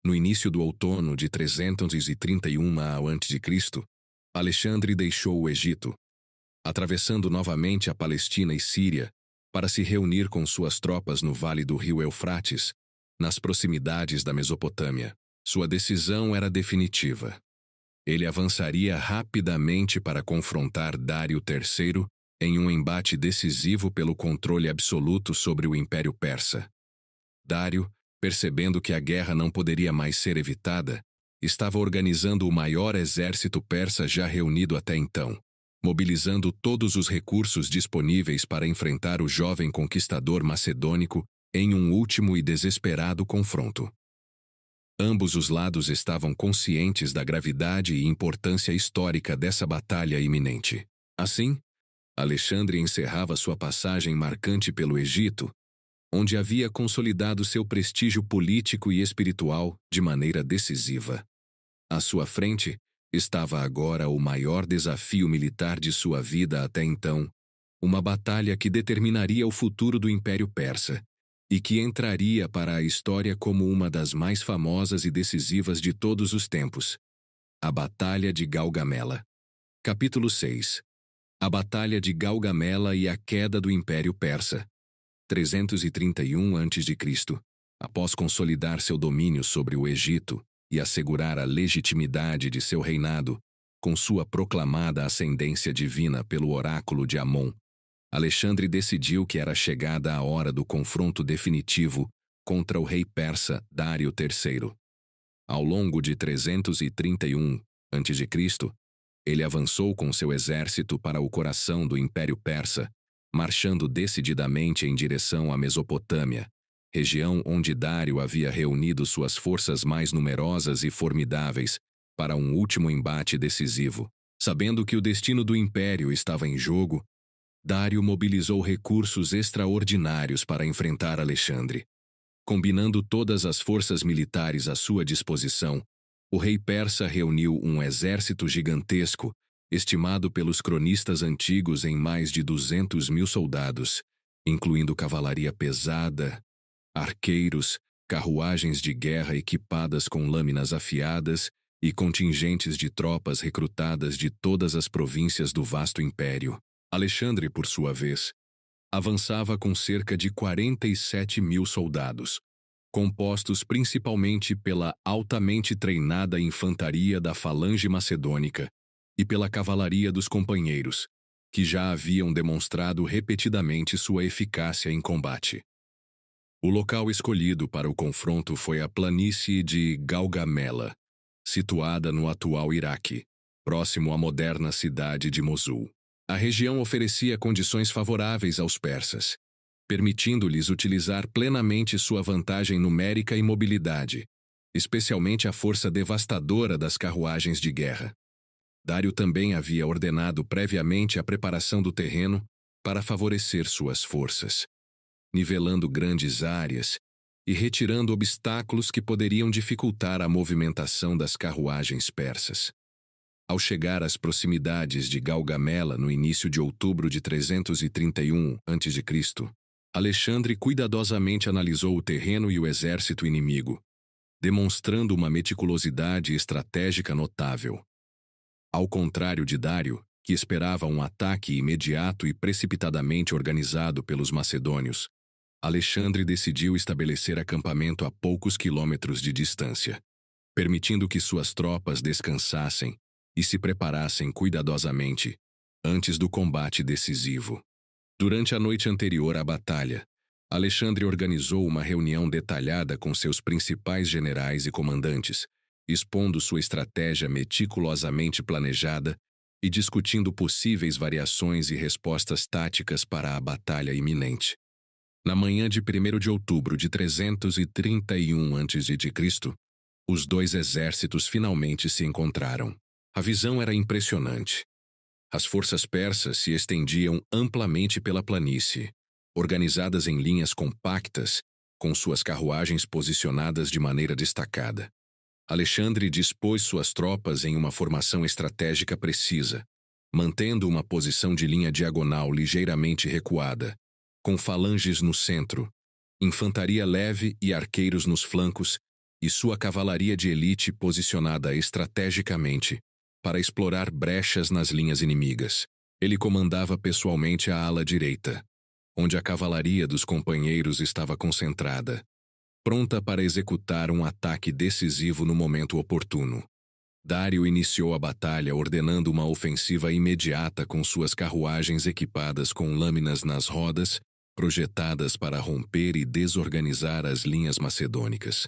No início do outono de 331 a.C., Alexandre deixou o Egito, atravessando novamente a Palestina e Síria para se reunir com suas tropas no vale do rio Eufrates, nas proximidades da Mesopotâmia. Sua decisão era definitiva. Ele avançaria rapidamente para confrontar Dário III em um embate decisivo pelo controle absoluto sobre o Império Persa. Dário, percebendo que a guerra não poderia mais ser evitada, estava organizando o maior exército persa já reunido até então, mobilizando todos os recursos disponíveis para enfrentar o jovem conquistador macedônico em um último e desesperado confronto. Ambos os lados estavam conscientes da gravidade e importância histórica dessa batalha iminente. Assim, Alexandre encerrava sua passagem marcante pelo Egito, onde havia consolidado seu prestígio político e espiritual de maneira decisiva. À sua frente estava agora o maior desafio militar de sua vida até então, uma batalha que determinaria o futuro do Império Persa e que entraria para a história como uma das mais famosas e decisivas de todos os tempos. A Batalha de Gaugamela. Capítulo 6. A Batalha de Gaugamela e a Queda do Império Persa. 331 a.C. Após consolidar seu domínio sobre o Egito e assegurar a legitimidade de seu reinado, com sua proclamada ascendência divina pelo oráculo de Amon, Alexandre decidiu que era chegada a hora do confronto definitivo contra o rei persa Dário III. Ao longo de 331 a.C., ele avançou com seu exército para o coração do Império Persa, marchando decididamente em direção à Mesopotâmia, região onde Dário havia reunido suas forças mais numerosas e formidáveis para um último embate decisivo. Sabendo que o destino do império estava em jogo, Dário mobilizou recursos extraordinários para enfrentar Alexandre. Combinando todas as forças militares à sua disposição, o rei persa reuniu um exército gigantesco, estimado pelos cronistas antigos em mais de 200.000 soldados, incluindo cavalaria pesada, arqueiros, carruagens de guerra equipadas com lâminas afiadas e contingentes de tropas recrutadas de todas as províncias do vasto império. Alexandre, por sua vez, avançava com cerca de 47.000 soldados, compostos principalmente pela altamente treinada infantaria da falange macedônica e pela cavalaria dos companheiros, que já haviam demonstrado repetidamente sua eficácia em combate. O local escolhido para o confronto foi a planície de Gaugamela, situada no atual Iraque, próximo à moderna cidade de Mosul. A região oferecia condições favoráveis aos persas, permitindo-lhes utilizar plenamente sua vantagem numérica e mobilidade, especialmente a força devastadora das carruagens de guerra. Dário também havia ordenado previamente a preparação do terreno para favorecer suas forças, nivelando grandes áreas e retirando obstáculos que poderiam dificultar a movimentação das carruagens persas. Ao chegar às proximidades de Gaugamela no início de outubro de 331 a.C., Alexandre cuidadosamente analisou o terreno e o exército inimigo, demonstrando uma meticulosidade estratégica notável. Ao contrário de Dário, que esperava um ataque imediato e precipitadamente organizado pelos macedônios, Alexandre decidiu estabelecer acampamento a poucos quilômetros de distância, permitindo que suas tropas descansassem e se preparassem cuidadosamente antes do combate decisivo. Durante a noite anterior à batalha, Alexandre organizou uma reunião detalhada com seus principais generais e comandantes, expondo sua estratégia meticulosamente planejada e discutindo possíveis variações e respostas táticas para a batalha iminente. Na manhã de 1º de outubro de 331 a.C., os dois exércitos finalmente se encontraram. A visão era impressionante. As forças persas se estendiam amplamente pela planície, organizadas em linhas compactas, com suas carruagens posicionadas de maneira destacada. Alexandre dispôs suas tropas em uma formação estratégica precisa, mantendo uma posição de linha diagonal ligeiramente recuada, com falanges no centro, infantaria leve e arqueiros nos flancos e sua cavalaria de elite posicionada estrategicamente para explorar brechas nas linhas inimigas. Ele comandava pessoalmente a ala direita, onde a cavalaria dos companheiros estava concentrada, pronta para executar um ataque decisivo no momento oportuno. Dário iniciou a batalha ordenando uma ofensiva imediata com suas carruagens equipadas com lâminas nas rodas, projetadas para romper e desorganizar as linhas macedônicas.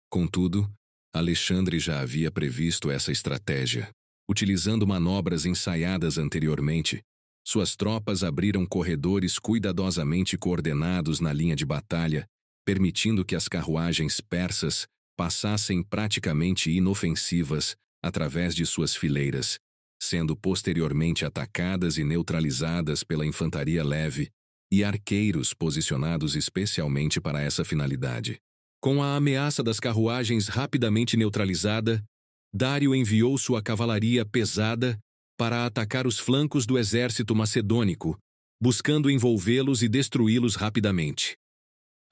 Contudo, Alexandre já havia previsto essa estratégia. Utilizando manobras ensaiadas anteriormente, suas tropas abriram corredores cuidadosamente coordenados na linha de batalha, permitindo que as carruagens persas passassem praticamente inofensivas através de suas fileiras, sendo posteriormente atacadas e neutralizadas pela infantaria leve e arqueiros posicionados especialmente para essa finalidade. Com a ameaça das carruagens rapidamente neutralizada, Dário enviou sua cavalaria pesada para atacar os flancos do exército macedônico, buscando envolvê-los e destruí-los rapidamente.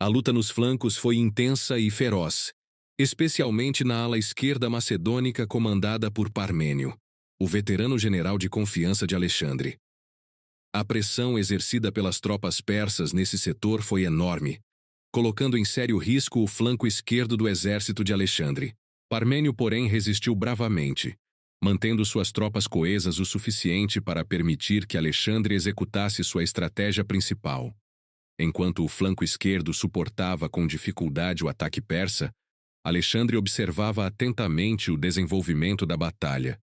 A luta nos flancos foi intensa e feroz, especialmente na ala esquerda macedônica comandada por Parmênio, o veterano general de confiança de Alexandre. A pressão exercida pelas tropas persas nesse setor foi enorme, colocando em sério risco o flanco esquerdo do exército de Alexandre. Parmênio, porém, resistiu bravamente, mantendo suas tropas coesas o suficiente para permitir que Alexandre executasse sua estratégia principal. Enquanto o flanco esquerdo suportava com dificuldade o ataque persa, Alexandre observava atentamente o desenvolvimento da batalha,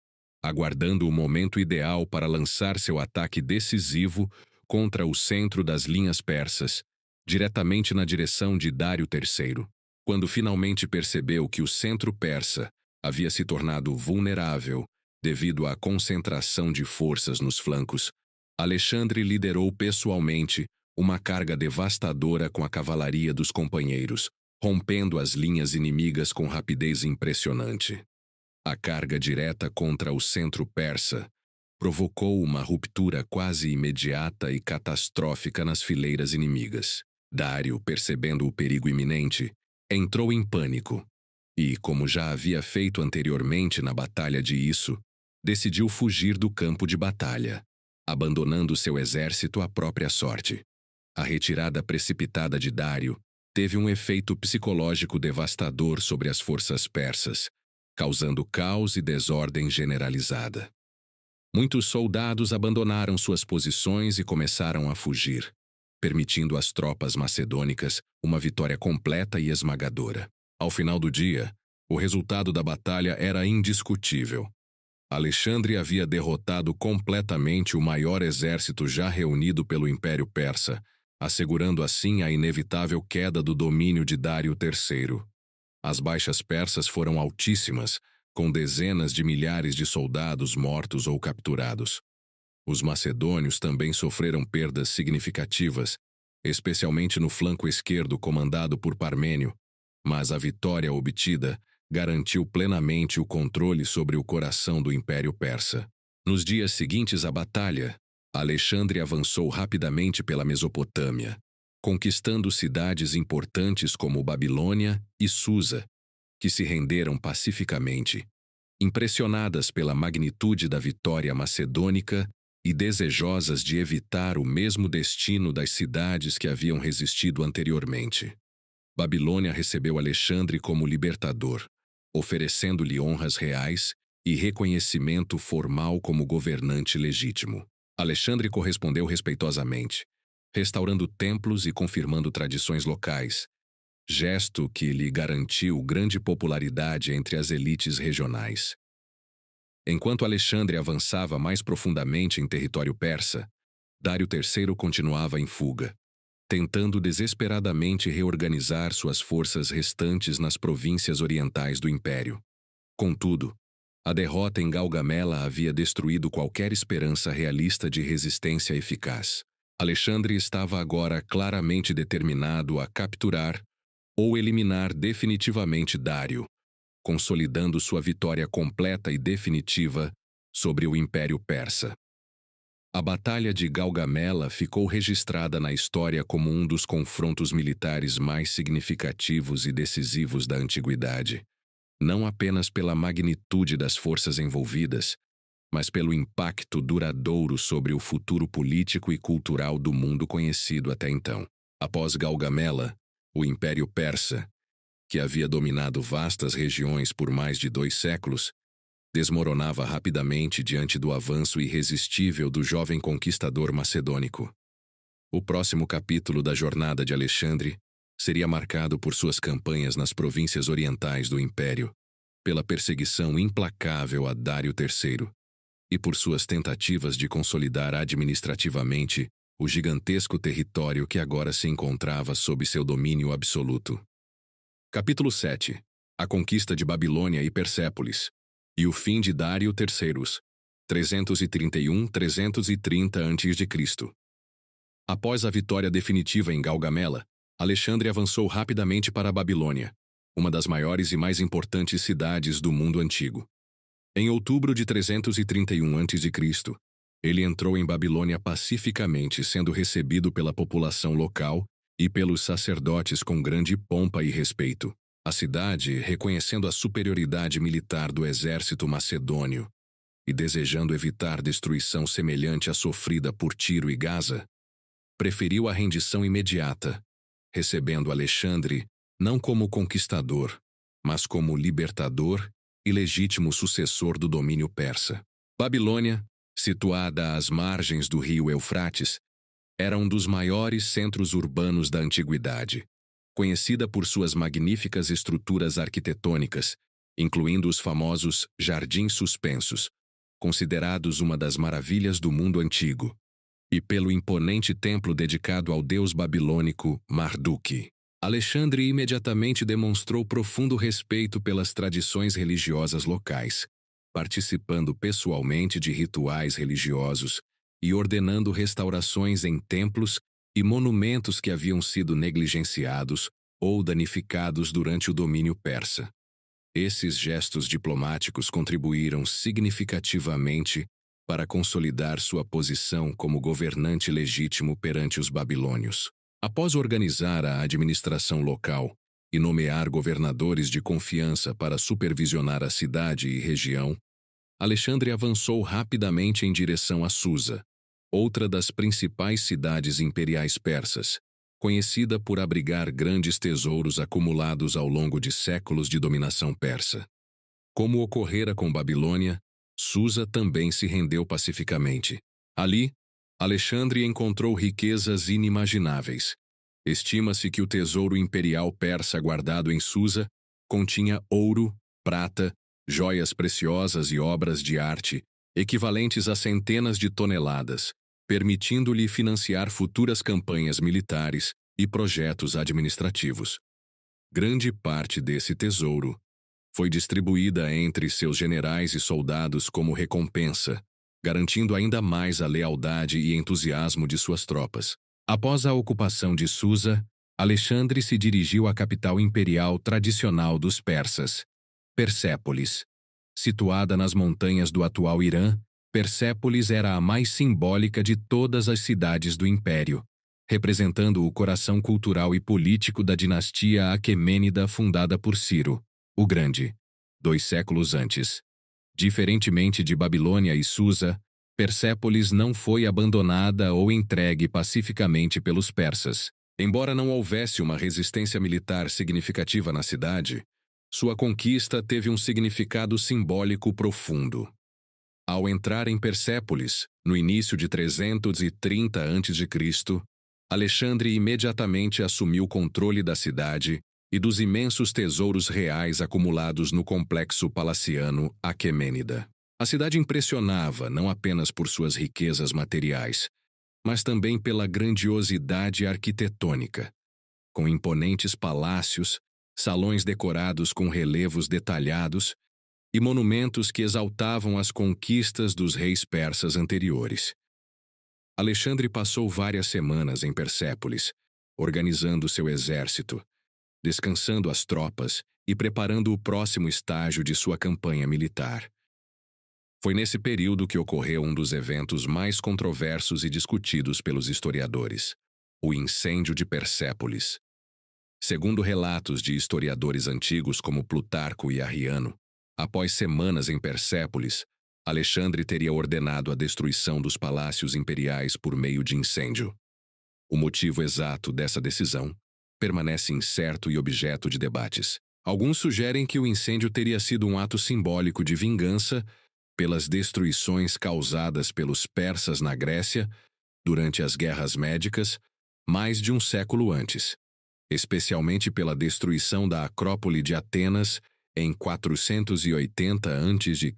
aguardando o momento ideal para lançar seu ataque decisivo contra o centro das linhas persas, diretamente na direção de Dário III. Quando finalmente percebeu que o centro persa havia se tornado vulnerável devido à concentração de forças nos flancos, Alexandre liderou pessoalmente uma carga devastadora com a cavalaria dos companheiros, rompendo as linhas inimigas com rapidez impressionante. A carga direta contra o centro persa provocou uma ruptura quase imediata e catastrófica nas fileiras inimigas. Dário, percebendo o perigo iminente, entrou em pânico e, como já havia feito anteriormente na Batalha de Isso, decidiu fugir do campo de batalha, abandonando seu exército à própria sorte. A retirada precipitada de Dário teve um efeito psicológico devastador sobre as forças persas, causando caos e desordem generalizada. Muitos soldados abandonaram suas posições e começaram a fugir, permitindo às tropas macedônicas uma vitória completa e esmagadora. Ao final do dia, o resultado da batalha era indiscutível. Alexandre havia derrotado completamente o maior exército já reunido pelo Império Persa, assegurando assim a inevitável queda do domínio de Dário III. As baixas persas foram altíssimas, com dezenas de milhares de soldados mortos ou capturados. Os macedônios também sofreram perdas significativas, especialmente no flanco esquerdo comandado por Parmênio, mas a vitória obtida garantiu plenamente o controle sobre o coração do Império Persa. Nos dias seguintes à batalha, Alexandre avançou rapidamente pela Mesopotâmia, conquistando cidades importantes como Babilônia e Susa, que se renderam pacificamente, impressionadas pela magnitude da vitória macedônica e desejosas de evitar o mesmo destino das cidades que haviam resistido anteriormente. Babilônia recebeu Alexandre como libertador, oferecendo-lhe honras reais e reconhecimento formal como governante legítimo. Alexandre correspondeu respeitosamente, restaurando templos e confirmando tradições locais, gesto que lhe garantiu grande popularidade entre as elites regionais. Enquanto Alexandre avançava mais profundamente em território persa, Dário III continuava em fuga, tentando desesperadamente reorganizar suas forças restantes nas províncias orientais do império. Contudo, a derrota em Gaugamela havia destruído qualquer esperança realista de resistência eficaz. Alexandre estava agora claramente determinado a capturar ou eliminar definitivamente Dário, consolidando sua vitória completa e definitiva sobre o Império Persa. A Batalha de Gaugamela ficou registrada na história como um dos confrontos militares mais significativos e decisivos da antiguidade, não apenas pela magnitude das forças envolvidas, mas pelo impacto duradouro sobre o futuro político e cultural do mundo conhecido até então. Após Gaugamela, o Império Persa, que havia dominado vastas regiões por mais de 2 séculos, desmoronava rapidamente diante do avanço irresistível do jovem conquistador macedônico. O próximo capítulo da jornada de Alexandre seria marcado por suas campanhas nas províncias orientais do Império, pela perseguição implacável a Dário III e por suas tentativas de consolidar administrativamente o gigantesco território que agora se encontrava sob seu domínio absoluto. Capítulo 7. A conquista de Babilônia e Persépolis, e o fim de Dário III, 331-330 a.C. Após a vitória definitiva em Gaugamela, Alexandre avançou rapidamente para a Babilônia, uma das maiores e mais importantes cidades do mundo antigo. Em outubro de 331 a.C., ele entrou em Babilônia pacificamente, sendo recebido pela população local e pelos sacerdotes com grande pompa e respeito. A cidade, reconhecendo a superioridade militar do exército macedônio e desejando evitar destruição semelhante à sofrida por Tiro e Gaza, preferiu a rendição imediata, recebendo Alexandre não como conquistador, mas como libertador e legítimo sucessor do domínio persa. Babilônia, situada às margens do rio Eufrates, era um dos maiores centros urbanos da antiguidade, conhecida por suas magníficas estruturas arquitetônicas, incluindo os famosos Jardins Suspensos, considerados uma das maravilhas do mundo antigo, e pelo imponente templo dedicado ao deus babilônico Marduk. Alexandre imediatamente demonstrou profundo respeito pelas tradições religiosas locais, participando pessoalmente de rituais religiosos e ordenando restaurações em templos e monumentos que haviam sido negligenciados ou danificados durante o domínio persa. Esses gestos diplomáticos contribuíram significativamente para consolidar sua posição como governante legítimo perante os babilônios. Após organizar a administração local e nomear governadores de confiança para supervisionar a cidade e região, Alexandre avançou rapidamente em direção a Susa, outra das principais cidades imperiais persas, conhecida por abrigar grandes tesouros acumulados ao longo de séculos de dominação persa. Como ocorrera com Babilônia, Susa também se rendeu pacificamente. Ali, Alexandre encontrou riquezas inimagináveis. Estima-se que o tesouro imperial persa guardado em Susa continha ouro, prata, joias preciosas e obras de arte, equivalentes a centenas de toneladas, permitindo-lhe financiar futuras campanhas militares e projetos administrativos. Grande parte desse tesouro foi distribuída entre seus generais e soldados como recompensa, garantindo ainda mais a lealdade e entusiasmo de suas tropas. Após a ocupação de Susa, Alexandre se dirigiu à capital imperial tradicional dos persas, Persépolis. Situada nas montanhas do atual Irã, Persépolis era a mais simbólica de todas as cidades do império, representando o coração cultural e político da dinastia aquemênida fundada por Ciro, o Grande, 2 séculos antes. Diferentemente de Babilônia e Susa, Persépolis não foi abandonada ou entregue pacificamente pelos persas. Embora não houvesse uma resistência militar significativa na cidade, sua conquista teve um significado simbólico profundo. Ao entrar em Persépolis, no início de 330 a.C., Alexandre imediatamente assumiu o controle da cidade e dos imensos tesouros reais acumulados no complexo palaciano aquemênida. A cidade impressionava não apenas por suas riquezas materiais, mas também pela grandiosidade arquitetônica, com imponentes palácios, salões decorados com relevos detalhados e monumentos que exaltavam as conquistas dos reis persas anteriores. Alexandre passou várias semanas em Persépolis, organizando seu exército, descansando as tropas e preparando o próximo estágio de sua campanha militar. Foi nesse período que ocorreu um dos eventos mais controversos e discutidos pelos historiadores, o incêndio de Persépolis. Segundo relatos de historiadores antigos como Plutarco e Arriano, após semanas em Persépolis, Alexandre teria ordenado a destruição dos palácios imperiais por meio de incêndio. O motivo exato dessa decisão permanece incerto e objeto de debates. Alguns sugerem que o incêndio teria sido um ato simbólico de vingança pelas destruições causadas pelos persas na Grécia durante as Guerras Médicas, mais de um século antes, especialmente pela destruição da Acrópole de Atenas em 480 a.C.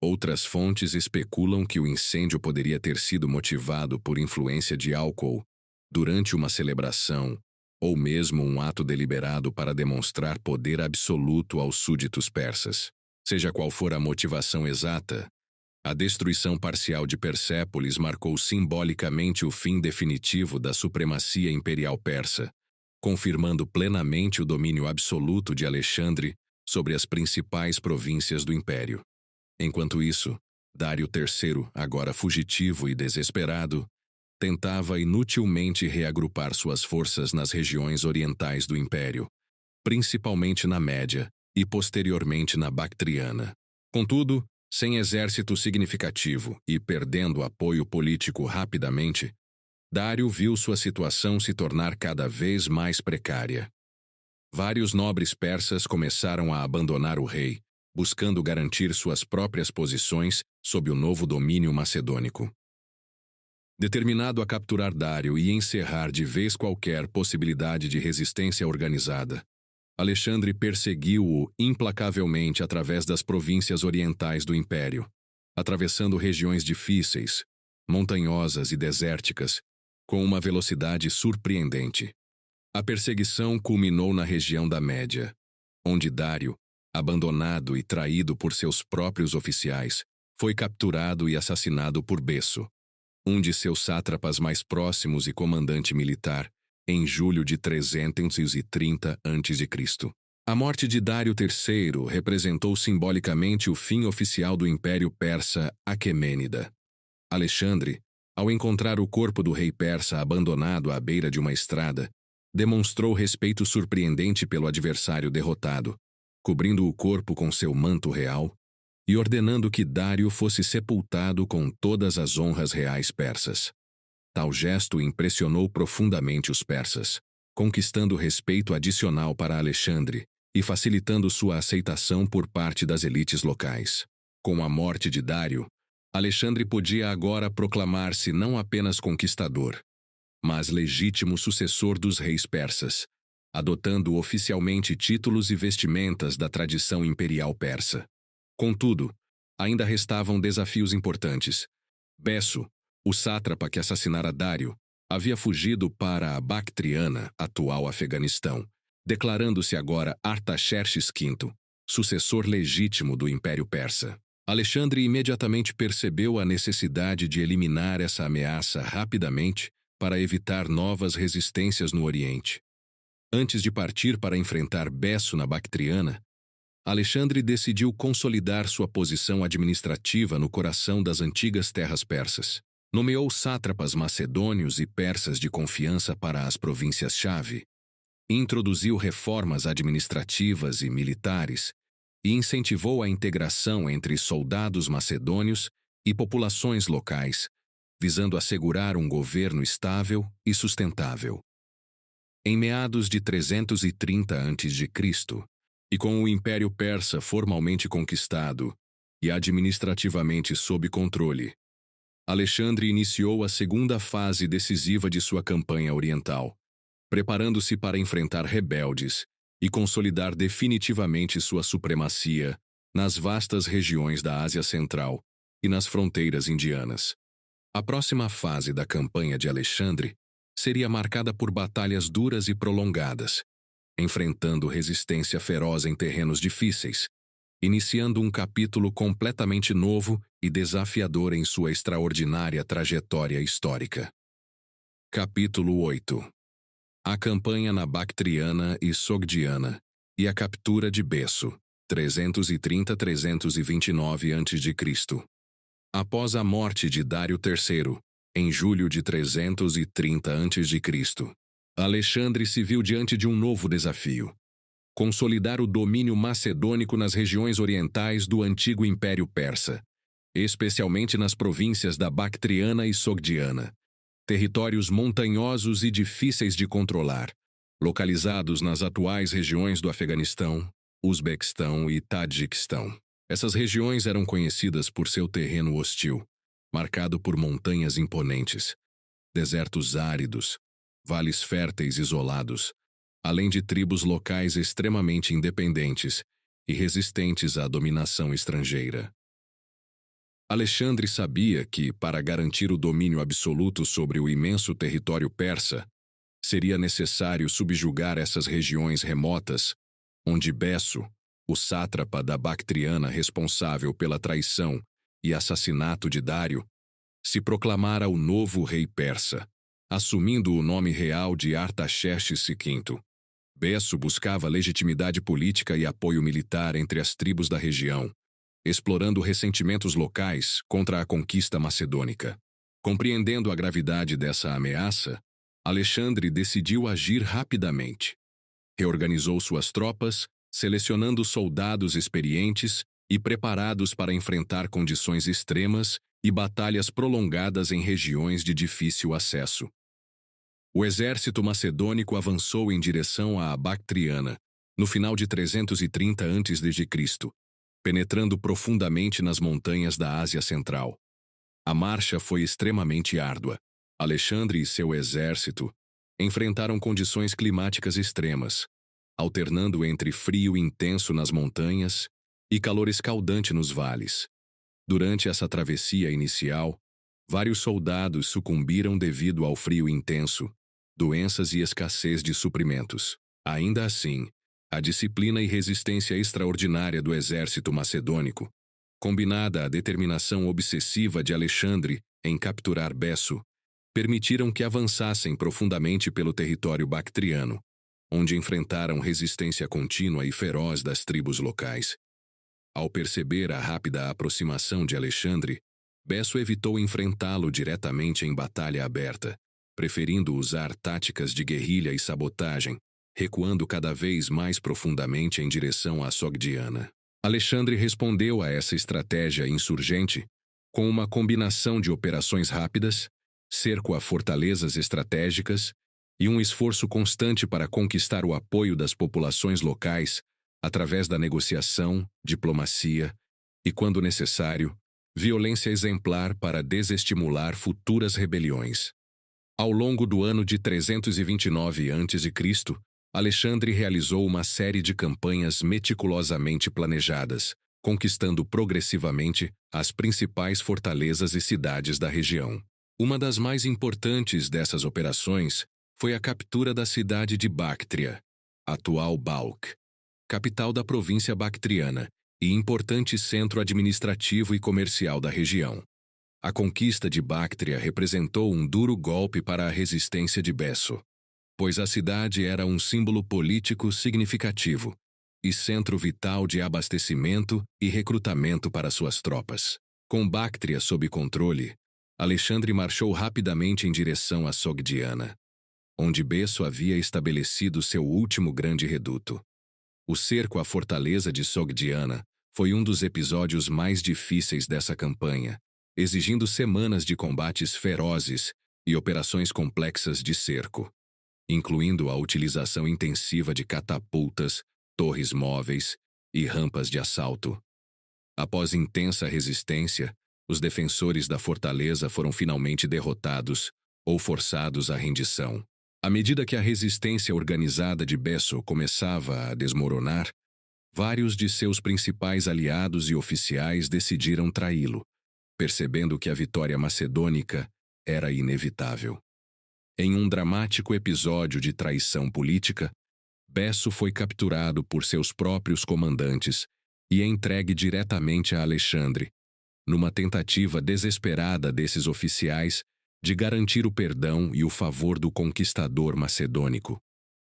Outras fontes especulam que o incêndio poderia ter sido motivado por influência de álcool durante uma celebração ou mesmo um ato deliberado para demonstrar poder absoluto aos súditos persas. Seja qual for a motivação exata, a destruição parcial de Persépolis marcou simbolicamente o fim definitivo da supremacia imperial persa, confirmando plenamente o domínio absoluto de Alexandre sobre as principais províncias do império. Enquanto isso, Dário III, agora fugitivo e desesperado, tentava inutilmente reagrupar suas forças nas regiões orientais do império, principalmente na Média e posteriormente na Bactriana. Contudo, sem exército significativo e perdendo apoio político rapidamente, Dário viu sua situação se tornar cada vez mais precária. Vários nobres persas começaram a abandonar o rei, buscando garantir suas próprias posições sob o novo domínio macedônico. Determinado a capturar Dário e encerrar de vez qualquer possibilidade de resistência organizada, Alexandre perseguiu-o implacavelmente através das províncias orientais do império, atravessando regiões difíceis, montanhosas e desérticas, com uma velocidade surpreendente. A perseguição culminou na região da Média, onde Dário, abandonado e traído por seus próprios oficiais, foi capturado e assassinado por Besso, um de seus sátrapas mais próximos e comandante militar, em julho de 330 a.C. A morte de Dário III representou simbolicamente o fim oficial do Império Persa Aquemênida. Alexandre, ao encontrar o corpo do rei persa abandonado à beira de uma estrada, demonstrou respeito surpreendente pelo adversário derrotado, cobrindo o corpo com seu manto real e ordenando que Dário fosse sepultado com todas as honras reais persas. Tal gesto impressionou profundamente os persas, conquistando respeito adicional para Alexandre e facilitando sua aceitação por parte das elites locais. Com a morte de Dário, Alexandre podia agora proclamar-se não apenas conquistador, mas legítimo sucessor dos reis persas, adotando oficialmente títulos e vestimentas da tradição imperial persa. Contudo, ainda restavam desafios importantes. Besso, o sátrapa que assassinara Dário, havia fugido para a Bactriana, atual Afeganistão, declarando-se agora Artaxerxes V, sucessor legítimo do Império Persa. Alexandre imediatamente percebeu a necessidade de eliminar essa ameaça rapidamente para evitar novas resistências no Oriente. Antes de partir para enfrentar Besso na Bactriana, Alexandre decidiu consolidar sua posição administrativa no coração das antigas terras persas. Nomeou sátrapas macedônios e persas de confiança para as províncias-chave, introduziu reformas administrativas e militares e incentivou a integração entre soldados macedônios e populações locais, visando assegurar um governo estável e sustentável. Em meados de 330 a.C., e com o Império Persa formalmente conquistado e administrativamente sob controle, Alexandre iniciou a segunda fase decisiva de sua campanha oriental, preparando-se para enfrentar rebeldes e consolidar definitivamente sua supremacia nas vastas regiões da Ásia Central e nas fronteiras indianas. A próxima fase da campanha de Alexandre seria marcada por batalhas duras e prolongadas, enfrentando resistência feroz em terrenos difíceis, iniciando um capítulo completamente novo e desafiador em sua extraordinária trajetória histórica. Capítulo 8. A campanha na Bactriana e Sogdiana, e a captura de Besso, 330-329 a.C. Após a morte de Dário III, em julho de 330 a.C., Alexandre se viu diante de um novo desafio: consolidar o domínio macedônico nas regiões orientais do antigo Império Persa, especialmente nas províncias da Bactriana e Sogdiana, territórios montanhosos e difíceis de controlar, localizados nas atuais regiões do Afeganistão, Uzbequistão e Tadjiquistão. Essas regiões eram conhecidas por seu terreno hostil, marcado por montanhas imponentes, desertos áridos, vales férteis isolados, além de tribos locais extremamente independentes e resistentes à dominação estrangeira. Alexandre sabia que, para garantir o domínio absoluto sobre o imenso território persa, seria necessário subjugar essas regiões remotas, onde Besso, o sátrapa da Bactriana responsável pela traição e assassinato de Dário, se proclamara o novo rei persa, assumindo o nome real de Artaxerxes V. Besso buscava legitimidade política e apoio militar entre as tribos da região, explorando ressentimentos locais contra a conquista macedônica. Compreendendo a gravidade dessa ameaça, Alexandre decidiu agir rapidamente. Reorganizou suas tropas, selecionando soldados experientes e preparados para enfrentar condições extremas e batalhas prolongadas em regiões de difícil acesso. O exército macedônico avançou em direção à Bactriana, no final de 330 a.C., penetrando profundamente nas montanhas da Ásia Central. A marcha foi extremamente árdua. Alexandre e seu exército enfrentaram condições climáticas extremas, alternando entre frio intenso nas montanhas e calor escaldante nos vales. Durante essa travessia inicial, vários soldados sucumbiram devido ao frio intenso, doenças e escassez de suprimentos. Ainda assim, a disciplina e resistência extraordinária do exército macedônico, combinada à determinação obsessiva de Alexandre em capturar Besso, permitiram que avançassem profundamente pelo território bactriano, onde enfrentaram resistência contínua e feroz das tribos locais. Ao perceber a rápida aproximação de Alexandre, Besso evitou enfrentá-lo diretamente em batalha aberta, preferindo usar táticas de guerrilha e sabotagem, recuando cada vez mais profundamente em direção à Sogdiana. Alexandre respondeu a essa estratégia insurgente com uma combinação de operações rápidas, cerco a fortalezas estratégicas e um esforço constante para conquistar o apoio das populações locais através da negociação, diplomacia e, quando necessário, violência exemplar para desestimular futuras rebeliões. Ao longo do ano de 329 a.C., Alexandre realizou uma série de campanhas meticulosamente planejadas, conquistando progressivamente as principais fortalezas e cidades da região. Uma das mais importantes dessas operações foi a captura da cidade de Bactria, atual Balkh, capital da província bactriana e importante centro administrativo e comercial da região. A conquista de Bactria representou um duro golpe para a resistência de Besso, pois a cidade era um símbolo político significativo e centro vital de abastecimento e recrutamento para suas tropas. Com Bactria sob controle, Alexandre marchou rapidamente em direção à Sogdiana, onde Besso havia estabelecido seu último grande reduto. O cerco à fortaleza de Sogdiana foi um dos episódios mais difíceis dessa campanha, exigindo semanas de combates ferozes e operações complexas de cerco, incluindo a utilização intensiva de catapultas, torres móveis e rampas de assalto. Após intensa resistência, os defensores da fortaleza foram finalmente derrotados ou forçados à rendição. À medida que a resistência organizada de Besso começava a desmoronar, vários de seus principais aliados e oficiais decidiram traí-lo, percebendo que a vitória macedônica era inevitável. Em um dramático episódio de traição política, Besso foi capturado por seus próprios comandantes e entregue diretamente a Alexandre, numa tentativa desesperada desses oficiais de garantir o perdão e o favor do conquistador macedônico.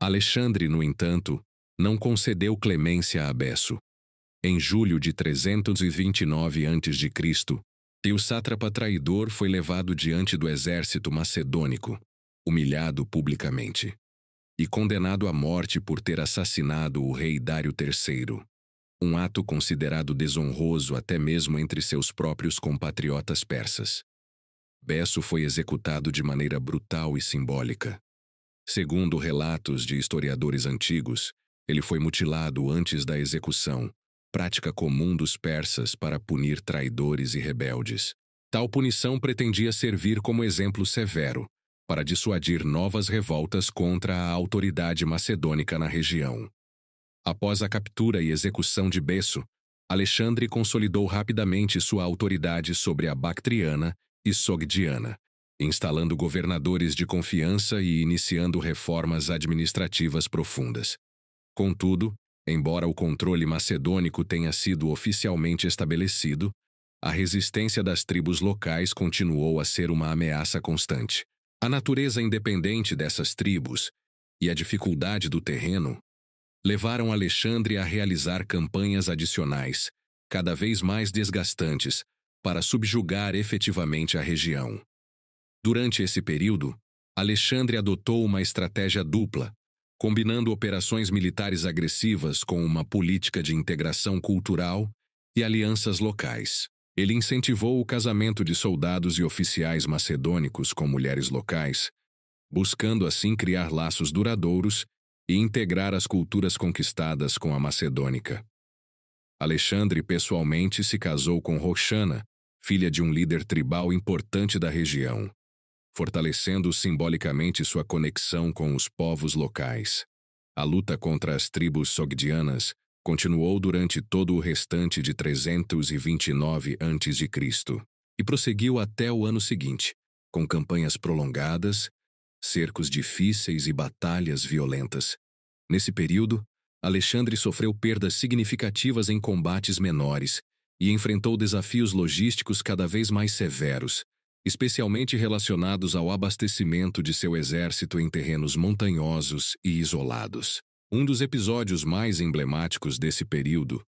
Alexandre, no entanto, não concedeu clemência a Besso. Em julho de 329 a.C., o sátrapa traidor foi levado diante do exército macedônico, humilhado publicamente, e condenado à morte por ter assassinado o rei Dário III, um ato considerado desonroso até mesmo entre seus próprios compatriotas persas. Besso foi executado de maneira brutal e simbólica. Segundo relatos de historiadores antigos, ele foi mutilado antes da execução, prática comum dos persas para punir traidores e rebeldes. Tal punição pretendia servir como exemplo severo para dissuadir novas revoltas contra a autoridade macedônica na região. Após a captura e execução de Besso, Alexandre consolidou rapidamente sua autoridade sobre a Bactriana e Sogdiana, instalando governadores de confiança e iniciando reformas administrativas profundas. Contudo, embora o controle macedônico tenha sido oficialmente estabelecido, a resistência das tribos locais continuou a ser uma ameaça constante. A natureza independente dessas tribos e a dificuldade do terreno levaram Alexandre a realizar campanhas adicionais, cada vez mais desgastantes, para subjugar efetivamente a região. Durante esse período, Alexandre adotou uma estratégia dupla, combinando operações militares agressivas com uma política de integração cultural e alianças locais. Ele incentivou o casamento de soldados e oficiais macedônicos com mulheres locais, buscando assim criar laços duradouros e integrar as culturas conquistadas com a macedônica. Alexandre pessoalmente se casou com Roxana, filha de um líder tribal importante da região, fortalecendo simbolicamente sua conexão com os povos locais. A luta contra as tribos sogdianas continuou durante todo o restante de 329 a.C. e prosseguiu até o ano seguinte, com campanhas prolongadas, cercos difíceis e batalhas violentas. Nesse período, Alexandre sofreu perdas significativas em combates menores e enfrentou desafios logísticos cada vez mais severos, especialmente relacionados ao abastecimento de seu exército em terrenos montanhosos e isolados. Um dos episódios mais emblemáticos desse período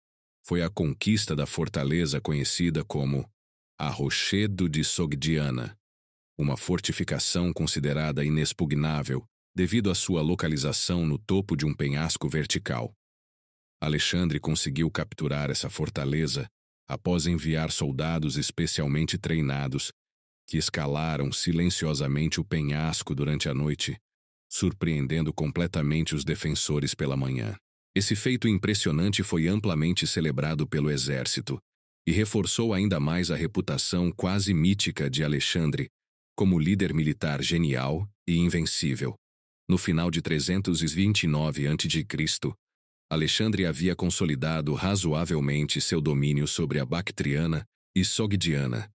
foi a conquista da fortaleza conhecida como a Rochedo de Sogdiana, uma fortificação considerada inexpugnável devido à sua localização no topo de um penhasco vertical. Alexandre conseguiu capturar essa fortaleza após enviar soldados especialmente treinados que escalaram silenciosamente o penhasco durante a noite, surpreendendo completamente os defensores pela manhã. Esse feito impressionante foi amplamente celebrado pelo exército e reforçou ainda mais a reputação quase mítica de Alexandre como líder militar genial e invencível. No final de 329 a.C., Alexandre havia consolidado razoavelmente seu domínio sobre a Bactriana e Sogdiana,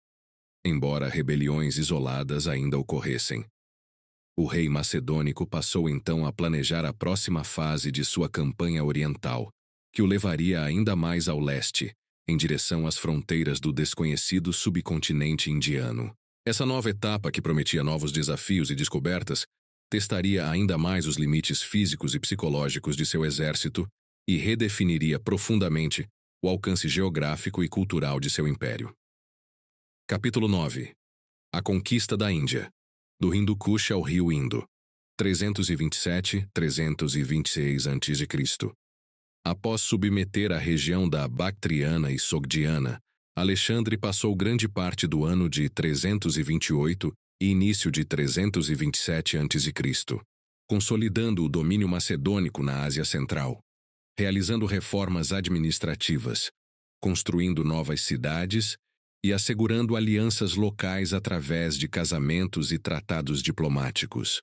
embora rebeliões isoladas ainda ocorressem. O rei macedônico passou então a planejar a próxima fase de sua campanha oriental, que o levaria ainda mais ao leste, em direção às fronteiras do desconhecido subcontinente indiano. Essa nova etapa, que prometia novos desafios e descobertas, testaria ainda mais os limites físicos e psicológicos de seu exército e redefiniria profundamente o alcance geográfico e cultural de seu império. Capítulo 9. A conquista da Índia, do Hindu Kush ao rio Indo, 327-326 a.C. Após submeter a região da Bactriana e Sogdiana, Alexandre passou grande parte do ano de 328 e início de 327 a.C., consolidando o domínio macedônico na Ásia Central, realizando reformas administrativas, construindo novas cidades e assegurando alianças locais através de casamentos e tratados diplomáticos.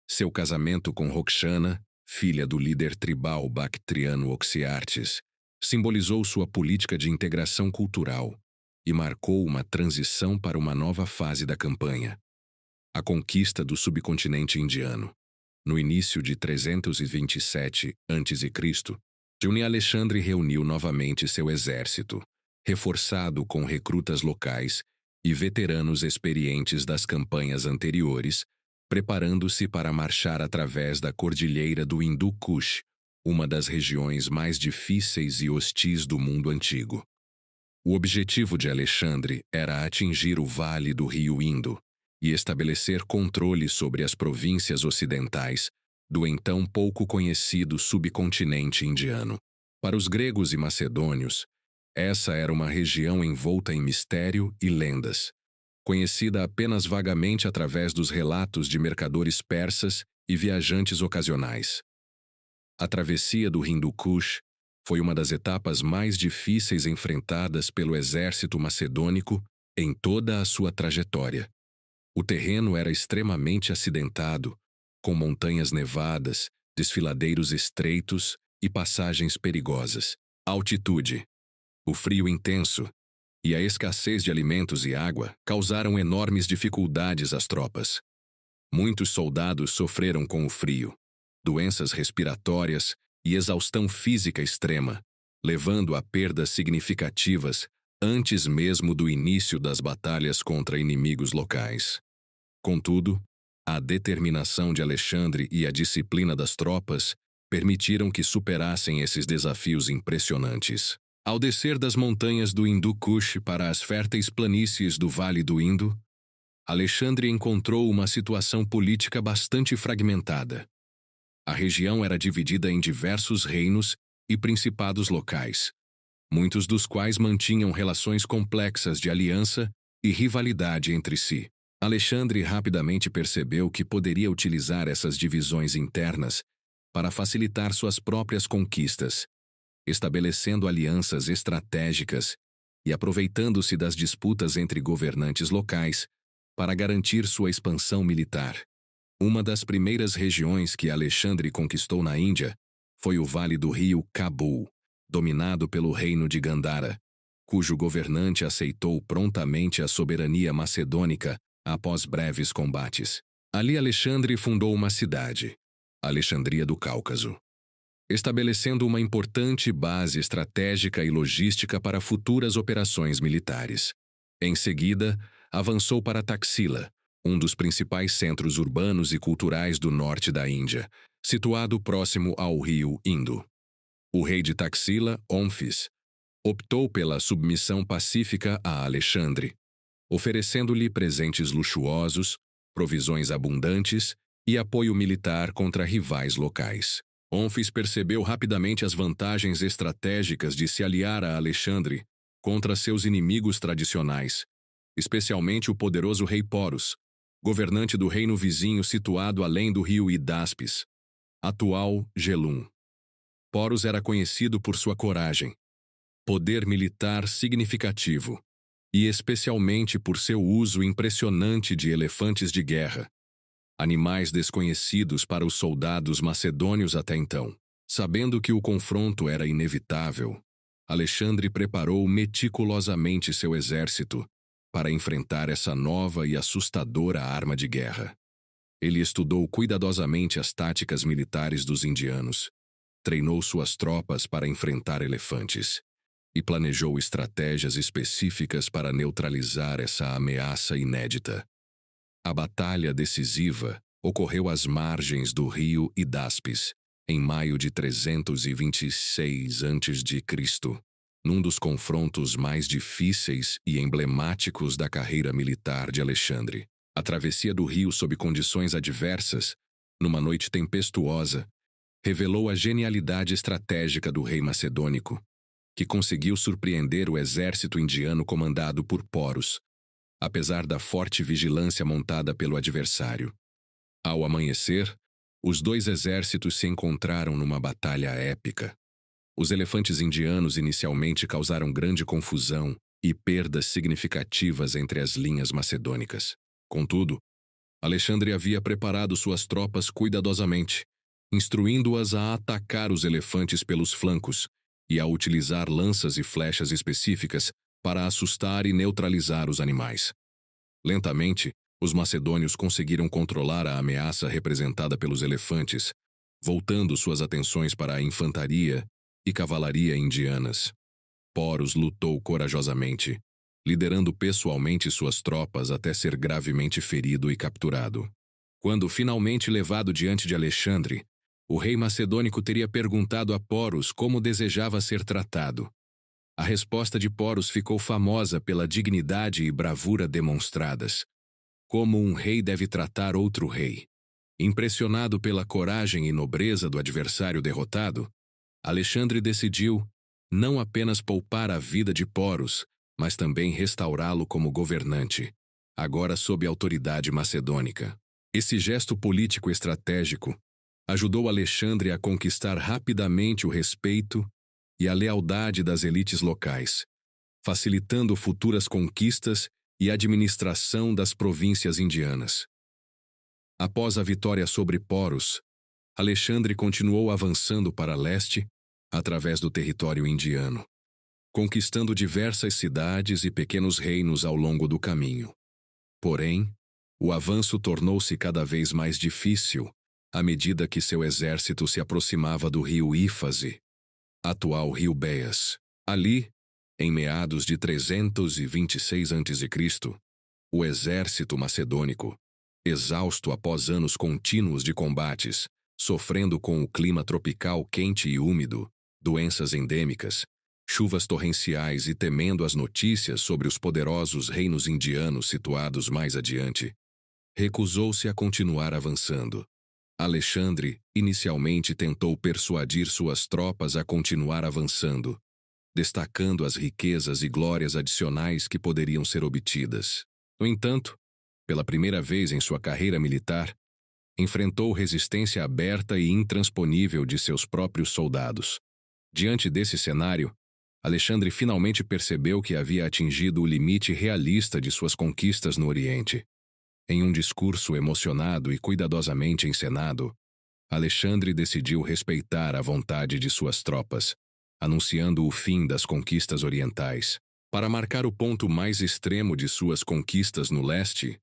Seu casamento com Roxana, filha do líder tribal bactriano Oxiartes, simbolizou sua política de integração cultural e marcou uma transição para uma nova fase da campanha, a conquista do subcontinente indiano. No início de 327 a.C., Alexandre reuniu novamente seu exército, reforçado com recrutas locais e veteranos experientes das campanhas anteriores, preparando-se para marchar através da cordilheira do Hindu Kush, uma das regiões mais difíceis e hostis do mundo antigo. O objetivo de Alexandre era atingir o vale do rio Indo e estabelecer controle sobre as províncias ocidentais do então pouco conhecido subcontinente indiano. Para os gregos e macedônios, essa era uma região envolta em mistério e lendas, conhecida apenas vagamente através dos relatos de mercadores persas e viajantes ocasionais. A travessia do Hindu Kush foi uma das etapas mais difíceis enfrentadas pelo exército macedônico em toda a sua trajetória. O terreno era extremamente acidentado, com montanhas nevadas, desfiladeiros estreitos e passagens perigosas. A altitude, o frio intenso e a escassez de alimentos e água causaram enormes dificuldades às tropas. Muitos soldados sofreram com o frio, doenças respiratórias e exaustão física extrema, levando a perdas significativas antes mesmo do início das batalhas contra inimigos locais. Contudo, a determinação de Alexandre e a disciplina das tropas permitiram que superassem esses desafios impressionantes. Ao descer das montanhas do Hindu Kush para as férteis planícies do Vale do Indo, Alexandre encontrou uma situação política bastante fragmentada. A região era dividida em diversos reinos e principados locais, muitos dos quais mantinham relações complexas de aliança e rivalidade entre si. Alexandre rapidamente percebeu que poderia utilizar essas divisões internas para facilitar suas próprias conquistas, estabelecendo alianças estratégicas e aproveitando-se das disputas entre governantes locais para garantir sua expansão militar. Uma das primeiras regiões que Alexandre conquistou na Índia foi o vale do rio Kabul, dominado pelo reino de Gandhara, cujo governante aceitou prontamente a soberania macedônica após breves combates. Ali Alexandre fundou uma cidade, Alexandria do Cáucaso, estabelecendo uma importante base estratégica e logística para futuras operações militares. Em seguida, avançou para Taxila, um dos principais centros urbanos e culturais do norte da Índia, situado próximo ao rio Indo. O rei de Taxila, Ônfis, optou pela submissão pacífica a Alexandre, oferecendo-lhe presentes luxuosos, provisões abundantes e apoio militar contra rivais locais. Ônfis percebeu rapidamente as vantagens estratégicas de se aliar a Alexandre contra seus inimigos tradicionais, especialmente o poderoso rei Poros, governante do reino vizinho situado além do rio Hidáspes, atual Gelum. Poros era conhecido por sua coragem, poder militar significativo e especialmente por seu uso impressionante de elefantes de guerra, animais desconhecidos para os soldados macedônios até então. Sabendo que o confronto era inevitável, Alexandre preparou meticulosamente seu exército para enfrentar essa nova e assustadora arma de guerra. Ele estudou cuidadosamente as táticas militares dos indianos, treinou suas tropas para enfrentar elefantes e planejou estratégias específicas para neutralizar essa ameaça inédita. A batalha decisiva ocorreu às margens do rio Hidáspes, em maio de 326 a.C., num dos confrontos mais difíceis e emblemáticos da carreira militar de Alexandre. A travessia do rio sob condições adversas, numa noite tempestuosa, revelou a genialidade estratégica do rei macedônico, que conseguiu surpreender o exército indiano comandado por Poros, apesar da forte vigilância montada pelo adversário. Ao amanhecer, os dois exércitos se encontraram numa batalha épica. Os elefantes indianos inicialmente causaram grande confusão e perdas significativas entre as linhas macedônicas. Contudo, Alexandre havia preparado suas tropas cuidadosamente, instruindo-as a atacar os elefantes pelos flancos e a utilizar lanças e flechas específicas para assustar e neutralizar os animais. Lentamente, os macedônios conseguiram controlar a ameaça representada pelos elefantes, voltando suas atenções para a infantaria e cavalaria indianas. Poros lutou corajosamente, liderando pessoalmente suas tropas até ser gravemente ferido e capturado. Quando finalmente levado diante de Alexandre, o rei macedônico teria perguntado a Poros como desejava ser tratado. A resposta de Poros ficou famosa pela dignidade e bravura demonstradas. Como um rei deve tratar outro rei. Impressionado pela coragem e nobreza do adversário derrotado, Alexandre decidiu não apenas poupar a vida de Poros, mas também restaurá-lo como governante, agora sob autoridade macedônica. Esse gesto político estratégico ajudou Alexandre a conquistar rapidamente o respeito e a lealdade das elites locais, facilitando futuras conquistas e administração das províncias indianas. Após a vitória sobre Poros, Alexandre continuou avançando para leste através do território indiano, conquistando diversas cidades e pequenos reinos ao longo do caminho. Porém, o avanço tornou-se cada vez mais difícil à medida que seu exército se aproximava do rio Ífase, atual rio Beas. Ali, em meados de 326 a.C., o exército macedônico, exausto após anos contínuos de combates, sofrendo com o clima tropical quente e úmido, doenças endêmicas, chuvas torrenciais e temendo as notícias sobre os poderosos reinos indianos situados mais adiante, recusou-se a continuar avançando. Alexandre inicialmente tentou persuadir suas tropas a continuar avançando, destacando as riquezas e glórias adicionais que poderiam ser obtidas. No entanto, pela primeira vez em sua carreira militar, enfrentou resistência aberta e intransponível de seus próprios soldados. Diante desse cenário, Alexandre finalmente percebeu que havia atingido o limite realista de suas conquistas no Oriente. Em um discurso emocionado e cuidadosamente encenado, Alexandre decidiu respeitar a vontade de suas tropas, anunciando o fim das conquistas orientais. Para marcar o ponto mais extremo de suas conquistas no leste,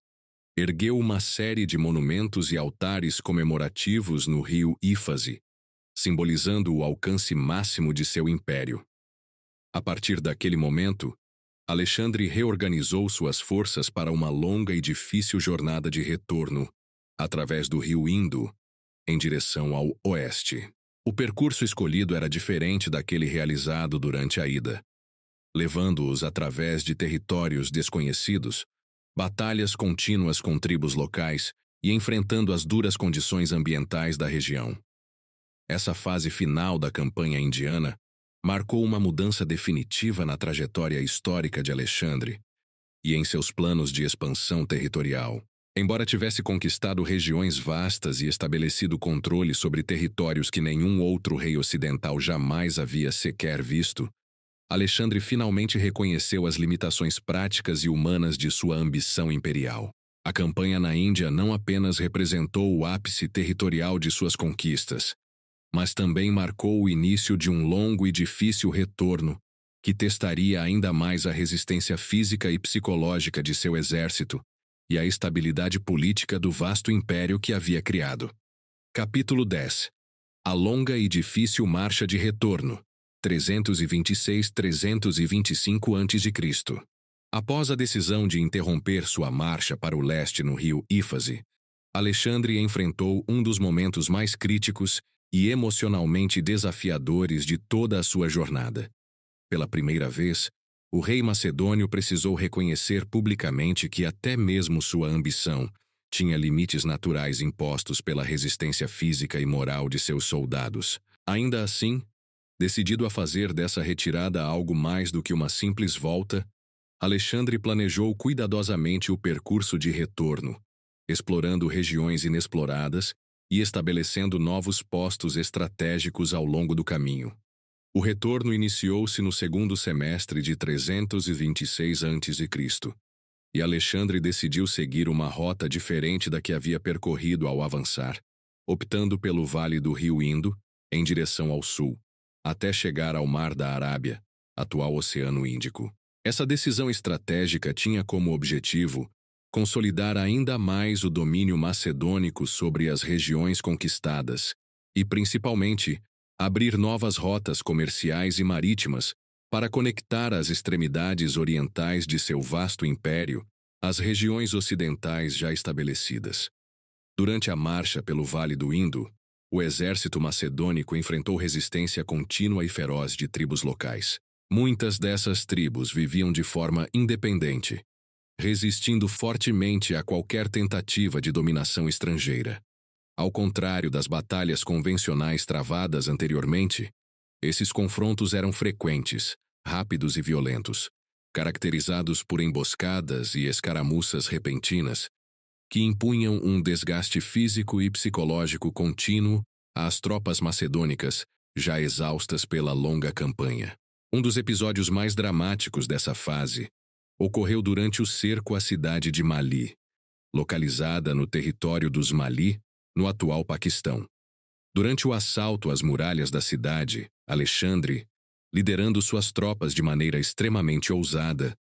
ergueu uma série de monumentos e altares comemorativos no rio Ífase, simbolizando o alcance máximo de seu império. A partir daquele momento, Alexandre reorganizou suas forças para uma longa e difícil jornada de retorno, através do rio Indo, em direção ao oeste. O percurso escolhido era diferente daquele realizado durante a ida, levando-os através de territórios desconhecidos, batalhas contínuas com tribos locais e enfrentando as duras condições ambientais da região. Essa fase final da campanha indiana marcou uma mudança definitiva na trajetória histórica de Alexandre e em seus planos de expansão territorial. Embora tivesse conquistado regiões vastas e estabelecido controle sobre territórios que nenhum outro rei ocidental jamais havia sequer visto, Alexandre finalmente reconheceu as limitações práticas e humanas de sua ambição imperial. A campanha na Índia não apenas representou o ápice territorial de suas conquistas, mas também marcou o início de um longo e difícil retorno que testaria ainda mais a resistência física e psicológica de seu exército e a estabilidade política do vasto império que havia criado. Capítulo 10. A longa e difícil marcha de retorno, 326-325 a.C. Após a decisão de interromper sua marcha para o leste no rio Ífase, Alexandre enfrentou um dos momentos mais críticos e emocionalmente desafiadores de toda a sua jornada. Pela primeira vez, o rei macedônio precisou reconhecer publicamente que até mesmo sua ambição tinha limites naturais impostos pela resistência física e moral de seus soldados. Ainda assim, decidido a fazer dessa retirada algo mais do que uma simples volta, Alexandre planejou cuidadosamente o percurso de retorno, explorando regiões inexploradas e estabelecendo novos postos estratégicos ao longo do caminho. O retorno iniciou-se no segundo semestre de 326 a.C., e Alexandre decidiu seguir uma rota diferente da que havia percorrido ao avançar, optando pelo vale do rio Indo, em direção ao sul, até chegar ao Mar da Arábia, atual Oceano Índico. Essa decisão estratégica tinha como objetivo consolidar ainda mais o domínio macedônico sobre as regiões conquistadas e, principalmente, abrir novas rotas comerciais e marítimas para conectar as extremidades orientais de seu vasto império às regiões ocidentais já estabelecidas. Durante a marcha pelo Vale do Indo, O exército macedônico enfrentou resistência contínua e feroz de tribos locais. Muitas dessas tribos viviam de forma independente, resistindo fortemente a qualquer tentativa de dominação estrangeira. Ao contrário das batalhas convencionais travadas anteriormente, esses confrontos eram frequentes, rápidos e violentos, caracterizados por emboscadas e escaramuças repentinas, que impunham um desgaste físico e psicológico contínuo às tropas macedônicas, já exaustas pela longa campanha. Um dos episódios mais dramáticos dessa fase ocorreu durante o cerco à cidade de Mali, localizada no território dos Mali, no atual Paquistão. Durante o assalto às muralhas da cidade, Alexandre, liderando suas tropas de maneira extremamente ousada,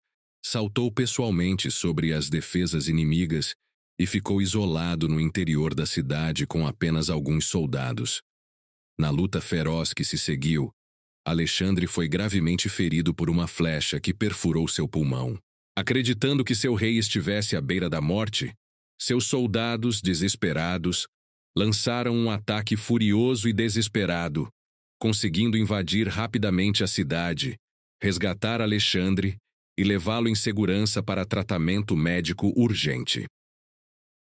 saltou pessoalmente sobre as defesas inimigas e ficou isolado no interior da cidade com apenas alguns soldados. Na luta feroz que se seguiu, Alexandre foi gravemente ferido por uma flecha que perfurou seu pulmão. Acreditando que seu rei estivesse à beira da morte, seus soldados, desesperados, lançaram um ataque furioso e desesperado, conseguindo invadir rapidamente a cidade, resgatar Alexandre e levá-lo em segurança para tratamento médico urgente.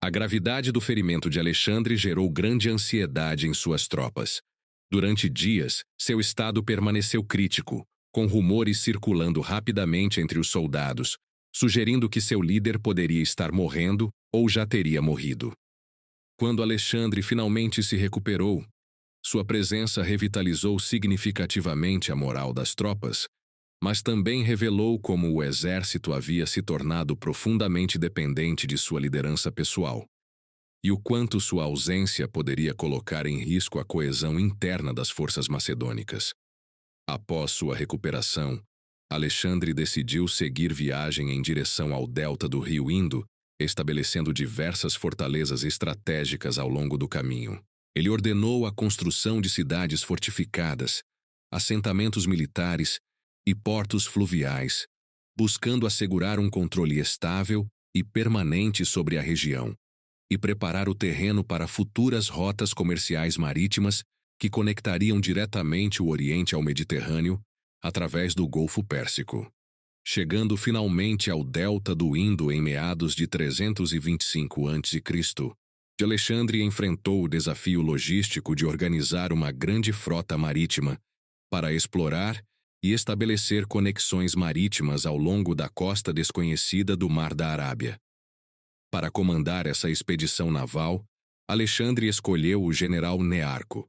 A gravidade do ferimento de Alexandre gerou grande ansiedade em suas tropas. Durante dias, seu estado permaneceu crítico, com rumores circulando rapidamente entre os soldados, sugerindo que seu líder poderia estar morrendo ou já teria morrido. Quando Alexandre finalmente se recuperou, sua presença revitalizou significativamente a moral das tropas, mas também revelou como o exército havia se tornado profundamente dependente de sua liderança pessoal, e o quanto sua ausência poderia colocar em risco a coesão interna das forças macedônicas. Após sua recuperação, Alexandre decidiu seguir viagem em direção ao delta do rio Indo, estabelecendo diversas fortalezas estratégicas ao longo do caminho. Ele ordenou a construção de cidades fortificadas, assentamentos militares e portos fluviais, buscando assegurar um controle estável e permanente sobre a região, e preparar o terreno para futuras rotas comerciais marítimas que conectariam diretamente o Oriente ao Mediterrâneo através do Golfo Pérsico. Chegando finalmente ao delta do Indo em meados de 325 a.C., Alexandre enfrentou o desafio logístico de organizar uma grande frota marítima para explorar e estabelecer conexões marítimas ao longo da costa desconhecida do Mar da Arábia. Para comandar essa expedição naval, Alexandre escolheu o general Nearco,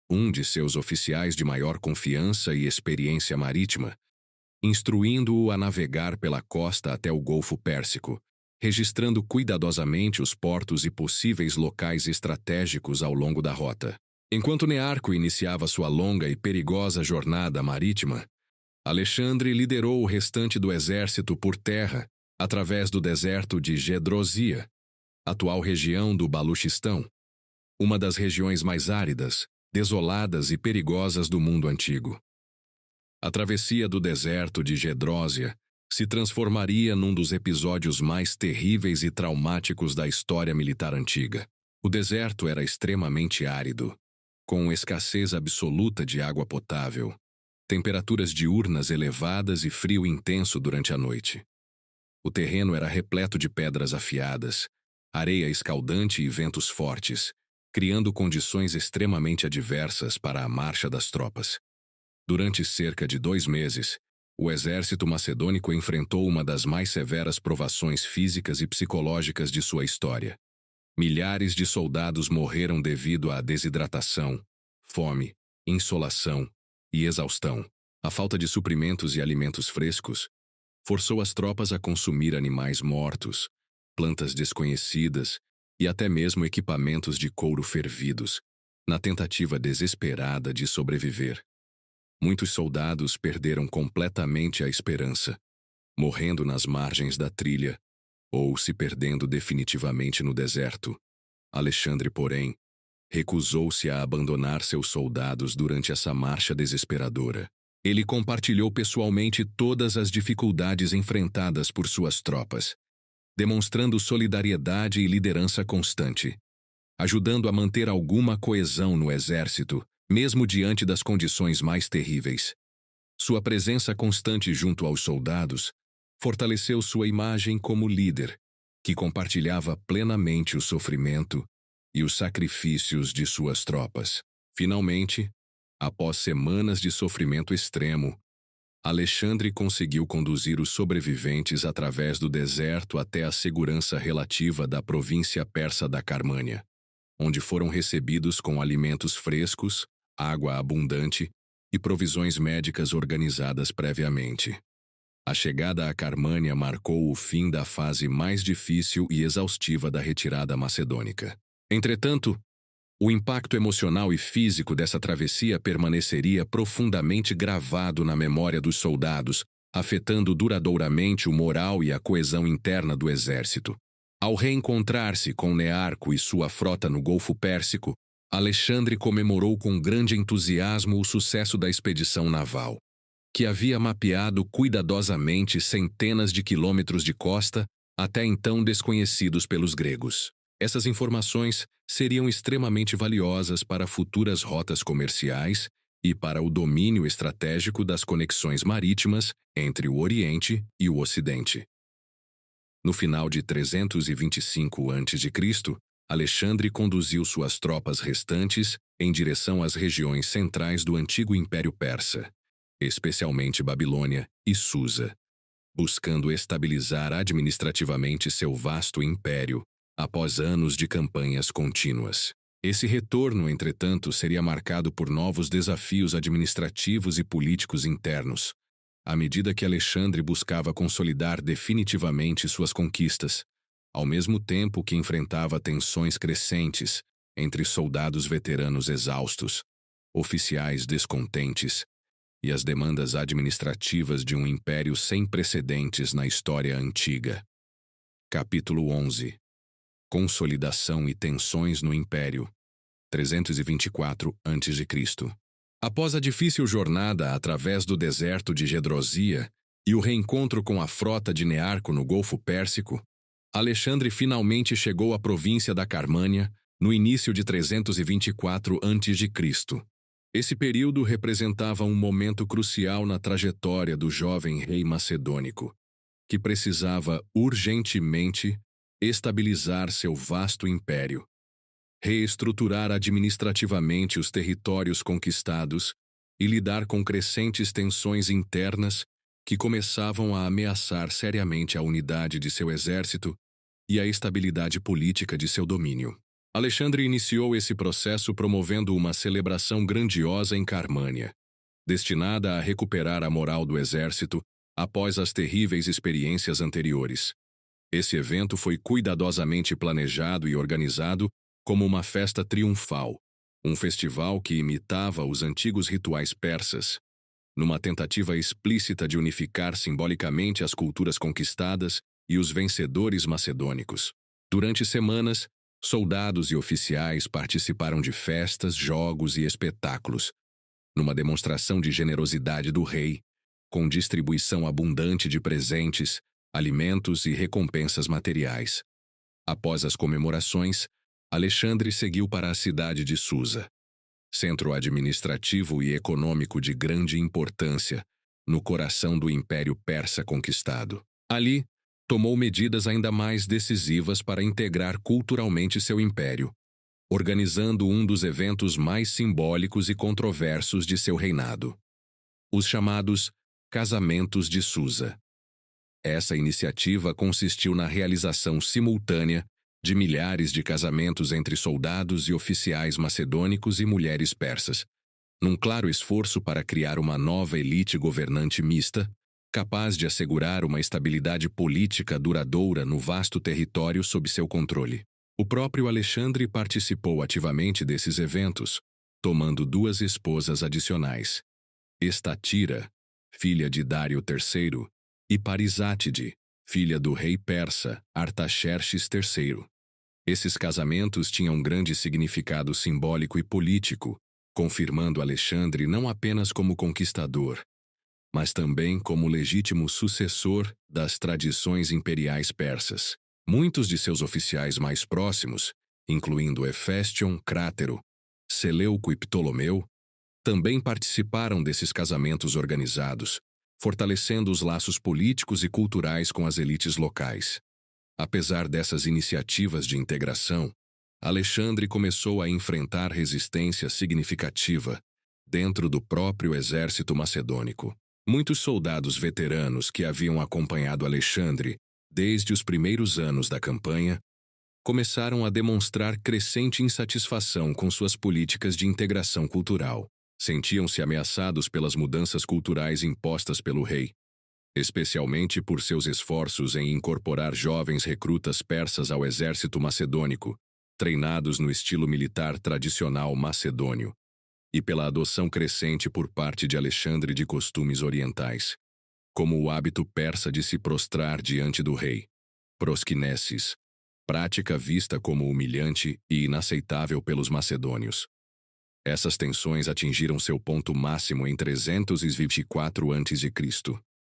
um de seus oficiais de maior confiança e experiência marítima, instruindo-o a navegar pela costa até o Golfo Pérsico, registrando cuidadosamente os portos e possíveis locais estratégicos ao longo da rota. Enquanto Nearco iniciava sua longa e perigosa jornada marítima, Alexandre liderou o restante do exército por terra através do deserto de Gedrosia, atual região do Baluchistão, uma das regiões mais áridas, desoladas e perigosas do mundo antigo. A travessia do deserto de Gedrósia se transformaria num dos episódios mais terríveis e traumáticos da história militar antiga. O deserto era extremamente árido, com escassez absoluta de água potável, temperaturas diurnas elevadas e frio intenso durante a noite. O terreno era repleto de pedras afiadas, areia escaldante e ventos fortes, criando condições extremamente adversas para a marcha das tropas. Durante cerca de 2 meses, o exército macedônico enfrentou uma das mais severas provações físicas e psicológicas de sua história. Milhares de soldados morreram devido à desidratação, fome, insolação e exaustão. A falta de suprimentos e alimentos frescos forçou as tropas a consumir animais mortos, plantas desconhecidas e até mesmo equipamentos de couro fervidos, na tentativa desesperada de sobreviver. Muitos soldados perderam completamente a esperança, morrendo nas margens da trilha ou se perdendo definitivamente no deserto. Alexandre, porém, recusou-se a abandonar seus soldados durante essa marcha desesperadora. Ele compartilhou pessoalmente todas as dificuldades enfrentadas por suas tropas, demonstrando solidariedade e liderança constante. ajudando a manter alguma coesão no exército, mesmo diante das condições mais terríveis. Sua presença constante junto aos soldados fortaleceu sua imagem como líder, que compartilhava plenamente o sofrimento e os sacrifícios de suas tropas. Finalmente, após semanas de sofrimento extremo, Alexandre conseguiu conduzir os sobreviventes através do deserto até a segurança relativa da província persa da Carmânia, onde foram recebidos com alimentos frescos, água abundante e provisões médicas organizadas previamente. A chegada à Carmânia marcou o fim da fase mais difícil e exaustiva da retirada macedônica. Entretanto, o impacto emocional e físico dessa travessia permaneceria profundamente gravado na memória dos soldados, afetando duradouramente o moral e a coesão interna do exército. Ao reencontrar-se com Nearco e sua frota no Golfo Pérsico, Alexandre comemorou com grande entusiasmo o sucesso da expedição naval, que havia mapeado cuidadosamente centenas de quilômetros de costa, até então desconhecidos pelos gregos. Essas informações seriam extremamente valiosas para futuras rotas comerciais e para o domínio estratégico das conexões marítimas entre o Oriente e o Ocidente. No final de 325 a.C., Alexandre conduziu suas tropas restantes em direção às regiões centrais do antigo Império Persa, especialmente Babilônia e Susa, buscando estabilizar administrativamente seu vasto império após anos de campanhas contínuas. Esse retorno, entretanto, seria marcado por novos desafios administrativos e políticos internos, à medida que Alexandre buscava consolidar definitivamente suas conquistas, ao mesmo tempo que enfrentava tensões crescentes entre soldados veteranos exaustos, oficiais descontentes e as demandas administrativas de um império sem precedentes na história antiga. Capítulo 11. Consolidação e tensões no Império, 324 a.C. Após a difícil jornada através do deserto de Gedrosia e o reencontro com a frota de Nearco no Golfo Pérsico, Alexandre finalmente chegou à província da Carmânia no início de 324 a.C. Esse período representava um momento crucial na trajetória do jovem rei macedônico, que precisava urgentemente estabilizar seu vasto império, reestruturar administrativamente os territórios conquistados e lidar com crescentes tensões internas que começavam a ameaçar seriamente a unidade de seu exército e a estabilidade política de seu domínio. Alexandre iniciou esse processo promovendo uma celebração grandiosa em Carmânia, destinada a recuperar a moral do exército após as terríveis experiências anteriores. Esse evento foi cuidadosamente planejado e organizado como uma festa triunfal, um festival que imitava os antigos rituais persas, numa tentativa explícita de unificar simbolicamente as culturas conquistadas e os vencedores macedônicos. Durante semanas, soldados e oficiais participaram de festas, jogos e espetáculos, numa demonstração de generosidade do rei, com distribuição abundante de presentes, alimentos e recompensas materiais. Após as comemorações, Alexandre seguiu para a cidade de Susa, centro administrativo e econômico de grande importância, no coração do Império Persa conquistado. Ali, tomou medidas ainda mais decisivas para integrar culturalmente seu império, organizando um dos eventos mais simbólicos e controversos de seu reinado: os chamados Casamentos de Susa. Essa iniciativa consistiu na realização simultânea de milhares de casamentos entre soldados e oficiais macedônicos e mulheres persas, num claro esforço para criar uma nova elite governante mista, capaz de assegurar uma estabilidade política duradoura no vasto território sob seu controle. O próprio Alexandre participou ativamente desses eventos, tomando 2 esposas adicionais: Estatira, filha de Dário III, e Parizátide, filha do rei persa Artaxerxes III. Esses casamentos tinham grande significado simbólico e político, confirmando Alexandre não apenas como conquistador, mas também como legítimo sucessor das tradições imperiais persas. Muitos de seus oficiais mais próximos, incluindo Hefestion, Crátero, Seleuco e Ptolomeu, também participaram desses casamentos organizados, fortalecendo os laços políticos e culturais com as elites locais. Apesar dessas iniciativas de integração, Alexandre começou a enfrentar resistência significativa dentro do próprio exército macedônico. Muitos soldados veteranos que haviam acompanhado Alexandre desde os primeiros anos da campanha começaram a demonstrar crescente insatisfação com suas políticas de integração cultural. Sentiam-se ameaçados pelas mudanças culturais impostas pelo rei, especialmente por seus esforços em incorporar jovens recrutas persas ao exército macedônico, treinados no estilo militar tradicional macedônio, e pela adoção crescente por parte de Alexandre de costumes orientais, como o hábito persa de se prostrar diante do rei, prosquinesis, prática vista como humilhante e inaceitável pelos macedônios. Essas tensões atingiram seu ponto máximo em 324 a.C.,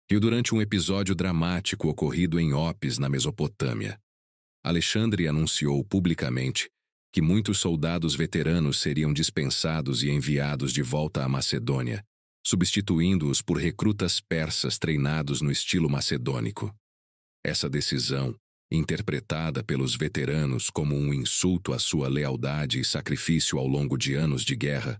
e durante um episódio dramático ocorrido em Opis, na Mesopotâmia. Alexandre anunciou publicamente que muitos soldados veteranos seriam dispensados e enviados de volta à Macedônia, substituindo-os por recrutas persas treinados no estilo macedônico. Essa decisão, interpretada pelos veteranos como um insulto à sua lealdade e sacrifício ao longo de anos de guerra,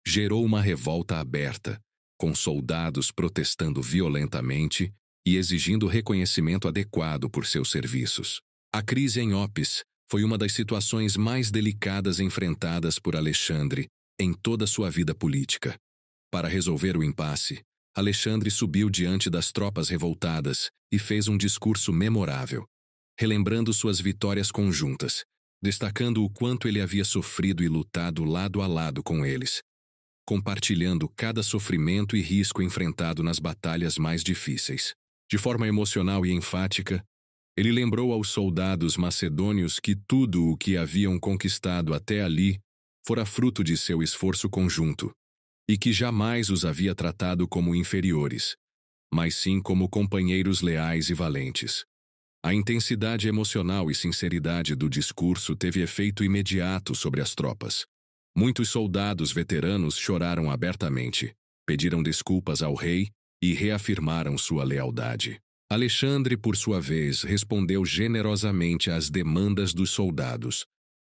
gerou uma revolta aberta, com soldados protestando violentamente e exigindo reconhecimento adequado por seus serviços. A crise em Opis foi uma das situações mais delicadas enfrentadas por Alexandre em toda sua vida política. Para resolver o impasse, Alexandre subiu diante das tropas revoltadas e fez um discurso memorável, relembrando suas vitórias conjuntas, destacando o quanto ele havia sofrido e lutado lado a lado com eles, compartilhando cada sofrimento e risco enfrentado nas batalhas mais difíceis. De forma emocional e enfática, ele lembrou aos soldados macedônios que tudo o que haviam conquistado até ali fora fruto de seu esforço conjunto, e que jamais os havia tratado como inferiores, mas sim como companheiros leais e valentes. A intensidade emocional e sinceridade do discurso teve efeito imediato sobre as tropas. Muitos soldados veteranos choraram abertamente, pediram desculpas ao rei e reafirmaram sua lealdade. Alexandre, por sua vez, respondeu generosamente às demandas dos soldados,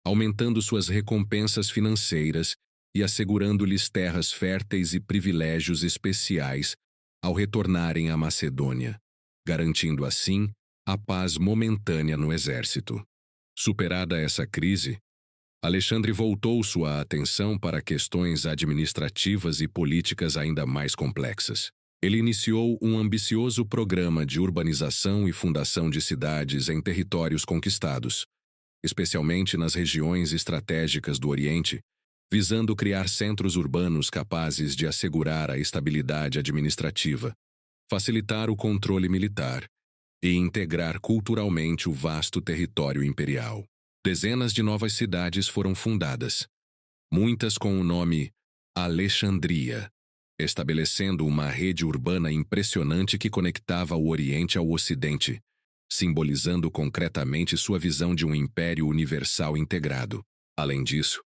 aumentando suas recompensas financeiras e assegurando-lhes terras férteis e privilégios especiais ao retornarem à Macedônia, garantindo assim a paz momentânea no exército. Superada essa crise, Alexandre voltou sua atenção para questões administrativas e políticas ainda mais complexas. Ele iniciou um ambicioso programa de urbanização e fundação de cidades em territórios conquistados, especialmente nas regiões estratégicas do Oriente, visando criar centros urbanos capazes de assegurar a estabilidade administrativa, facilitar o controle militar e integrar culturalmente o vasto território imperial. Dezenas de novas cidades foram fundadas, muitas com o nome Alexandria, estabelecendo uma rede urbana impressionante que conectava o Oriente ao Ocidente, simbolizando concretamente sua visão de um império universal integrado. Além disso,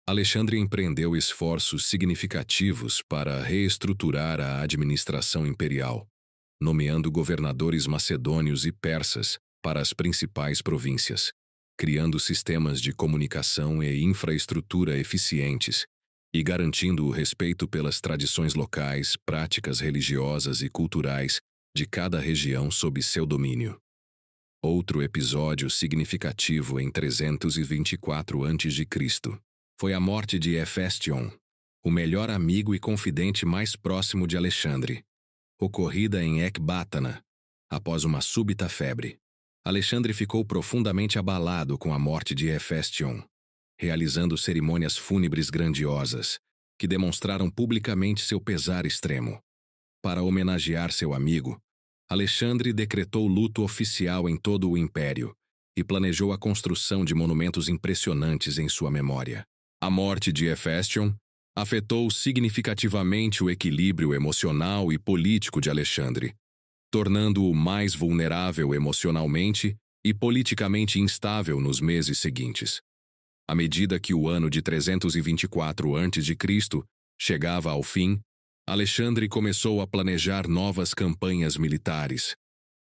Alexandre empreendeu esforços significativos para reestruturar a administração imperial, nomeando governadores macedônios e persas para as principais províncias, criando sistemas de comunicação e infraestrutura eficientes e garantindo o respeito pelas tradições locais, práticas religiosas e culturais de cada região sob seu domínio. Outro episódio significativo em 324 a.C. foi a morte de Hefestion, o melhor amigo e confidente mais próximo de Alexandre, ocorrida em Ecbátana, após uma súbita febre. Alexandre ficou profundamente abalado com a morte de Hefestion, realizando cerimônias fúnebres grandiosas, que demonstraram publicamente seu pesar extremo. Para homenagear seu amigo, Alexandre decretou luto oficial em todo o império e planejou a construção de monumentos impressionantes em sua memória. A morte de Hefestion afetou significativamente o equilíbrio emocional e político de Alexandre, tornando-o mais vulnerável emocionalmente e politicamente instável nos meses seguintes. À medida que o ano de 324 a.C. chegava ao fim, Alexandre começou a planejar novas campanhas militares,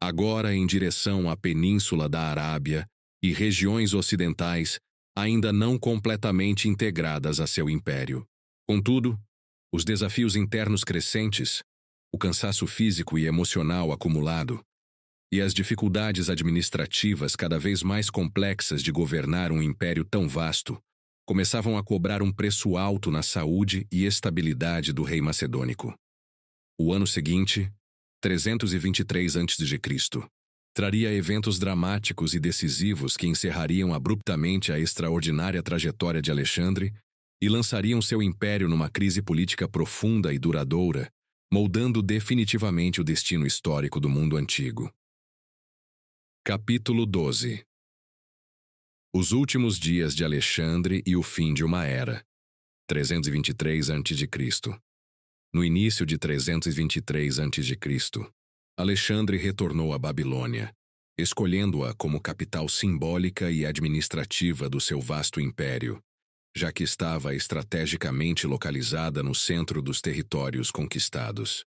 agora em direção à Península da Arábia e regiões ocidentais ainda não completamente integradas a seu império. Contudo, os desafios internos crescentes, o cansaço físico e emocional acumulado, e as dificuldades administrativas cada vez mais complexas de governar um império tão vasto, começavam a cobrar um preço alto na saúde e estabilidade do rei macedônico. O ano seguinte, 323 a.C., traria eventos dramáticos e decisivos que encerrariam abruptamente a extraordinária trajetória de Alexandre e lançariam seu império numa crise política profunda e duradoura, moldando definitivamente o destino histórico do mundo antigo. Capítulo 12. Os últimos dias de Alexandre e o fim de uma era. 323 a.C. No início de 323 a.C., Alexandre retornou à Babilônia, escolhendo-a como capital simbólica e administrativa do seu vasto império, já que estava estrategicamente localizada no centro dos territórios conquistados.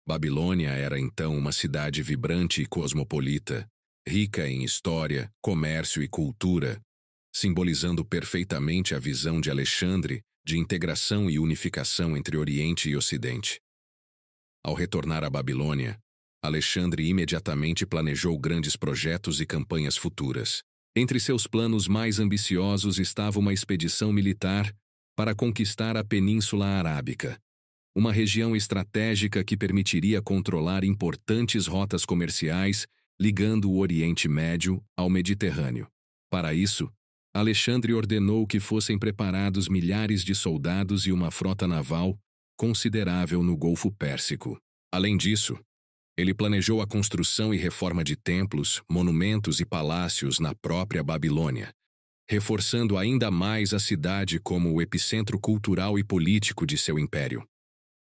Babilônia era então uma cidade vibrante e cosmopolita, rica em história, comércio e cultura, simbolizando perfeitamente a visão de Alexandre de integração e unificação entre Oriente e Ocidente. Ao retornar à Babilônia, Alexandre imediatamente planejou grandes projetos e campanhas futuras. Entre seus planos mais ambiciosos estava uma expedição militar para conquistar a Península Arábica, uma região estratégica que permitiria controlar importantes rotas comerciais ligando o Oriente Médio ao Mediterrâneo. Para isso, Alexandre ordenou que fossem preparados milhares de soldados e uma frota naval considerável no Golfo Pérsico. Além disso, ele planejou a construção e reforma de templos, monumentos e palácios na própria Babilônia, reforçando ainda mais a cidade como o epicentro cultural e político de seu império.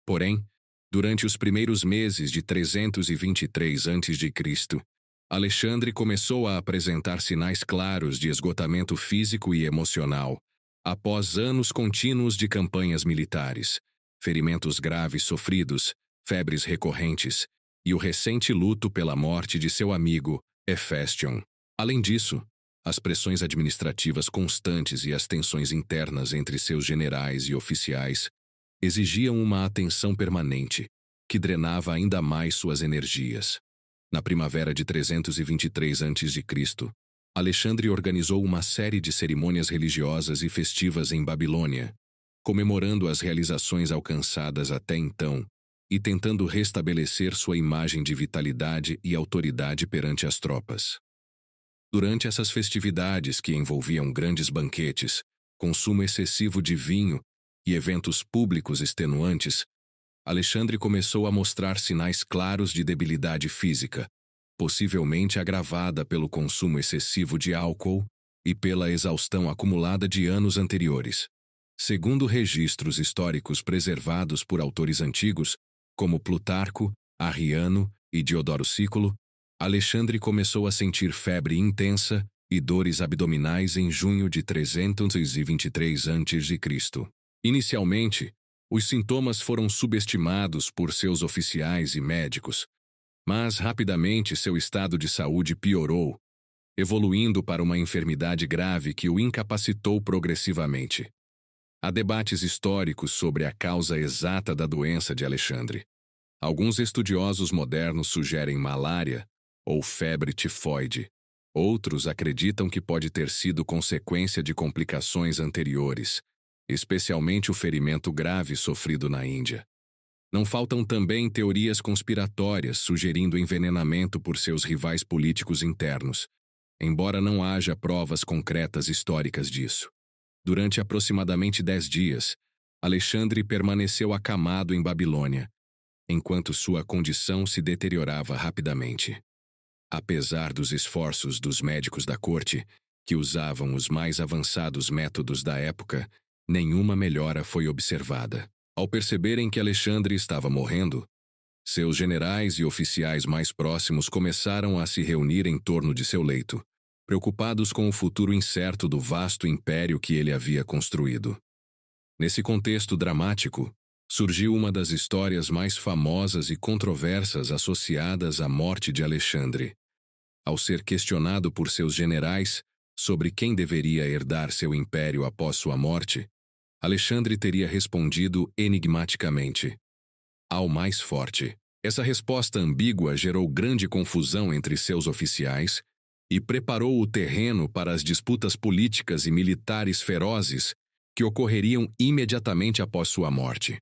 Porém, durante os primeiros meses de 323 a.C., Alexandre começou a apresentar sinais claros de esgotamento físico e emocional, após anos contínuos de campanhas militares, ferimentos graves sofridos, febres recorrentes e o recente luto pela morte de seu amigo, Hefestion. Além disso, as pressões administrativas constantes e as tensões internas entre seus generais e oficiais exigiam uma atenção permanente, que drenava ainda mais suas energias. Na primavera de 323 a.C., Alexandre organizou uma série de cerimônias religiosas e festivas em Babilônia, comemorando as realizações alcançadas até então e tentando restabelecer sua imagem de vitalidade e autoridade perante as tropas. Durante essas festividades, que envolviam grandes banquetes, consumo excessivo de vinho e eventos públicos extenuantes, Alexandre começou a mostrar sinais claros de debilidade física, possivelmente agravada pelo consumo excessivo de álcool e pela exaustão acumulada de anos anteriores. Segundo registros históricos preservados por autores antigos, como Plutarco, Arriano e Diodoro Sículo, Alexandre começou a sentir febre intensa e dores abdominais em junho de 323 a.C. Inicialmente, os sintomas foram subestimados por seus oficiais e médicos, mas rapidamente seu estado de saúde piorou, evoluindo para uma enfermidade grave que o incapacitou progressivamente. Há debates históricos sobre a causa exata da doença de Alexandre. Alguns estudiosos modernos sugerem malária ou febre tifoide. Outros acreditam que pode ter sido consequência de complicações anteriores, especialmente o ferimento grave sofrido na Índia. Não faltam também teorias conspiratórias sugerindo envenenamento por seus rivais políticos internos, embora não haja provas concretas históricas disso. Durante aproximadamente 10 dias, Alexandre permaneceu acamado em Babilônia, enquanto sua condição se deteriorava rapidamente. Apesar dos esforços dos médicos da corte, que usavam os mais avançados métodos da época, nenhuma melhora foi observada. Ao perceberem que Alexandre estava morrendo, seus generais e oficiais mais próximos começaram a se reunir em torno de seu leito, preocupados com o futuro incerto do vasto império que ele havia construído. Nesse contexto dramático, surgiu uma das histórias mais famosas e controversas associadas à morte de Alexandre. Ao ser questionado por seus generais sobre quem deveria herdar seu império após sua morte, Alexandre teria respondido enigmaticamente: ao mais forte. Essa resposta ambígua gerou grande confusão entre seus oficiais e preparou o terreno para as disputas políticas e militares ferozes que ocorreriam imediatamente após sua morte.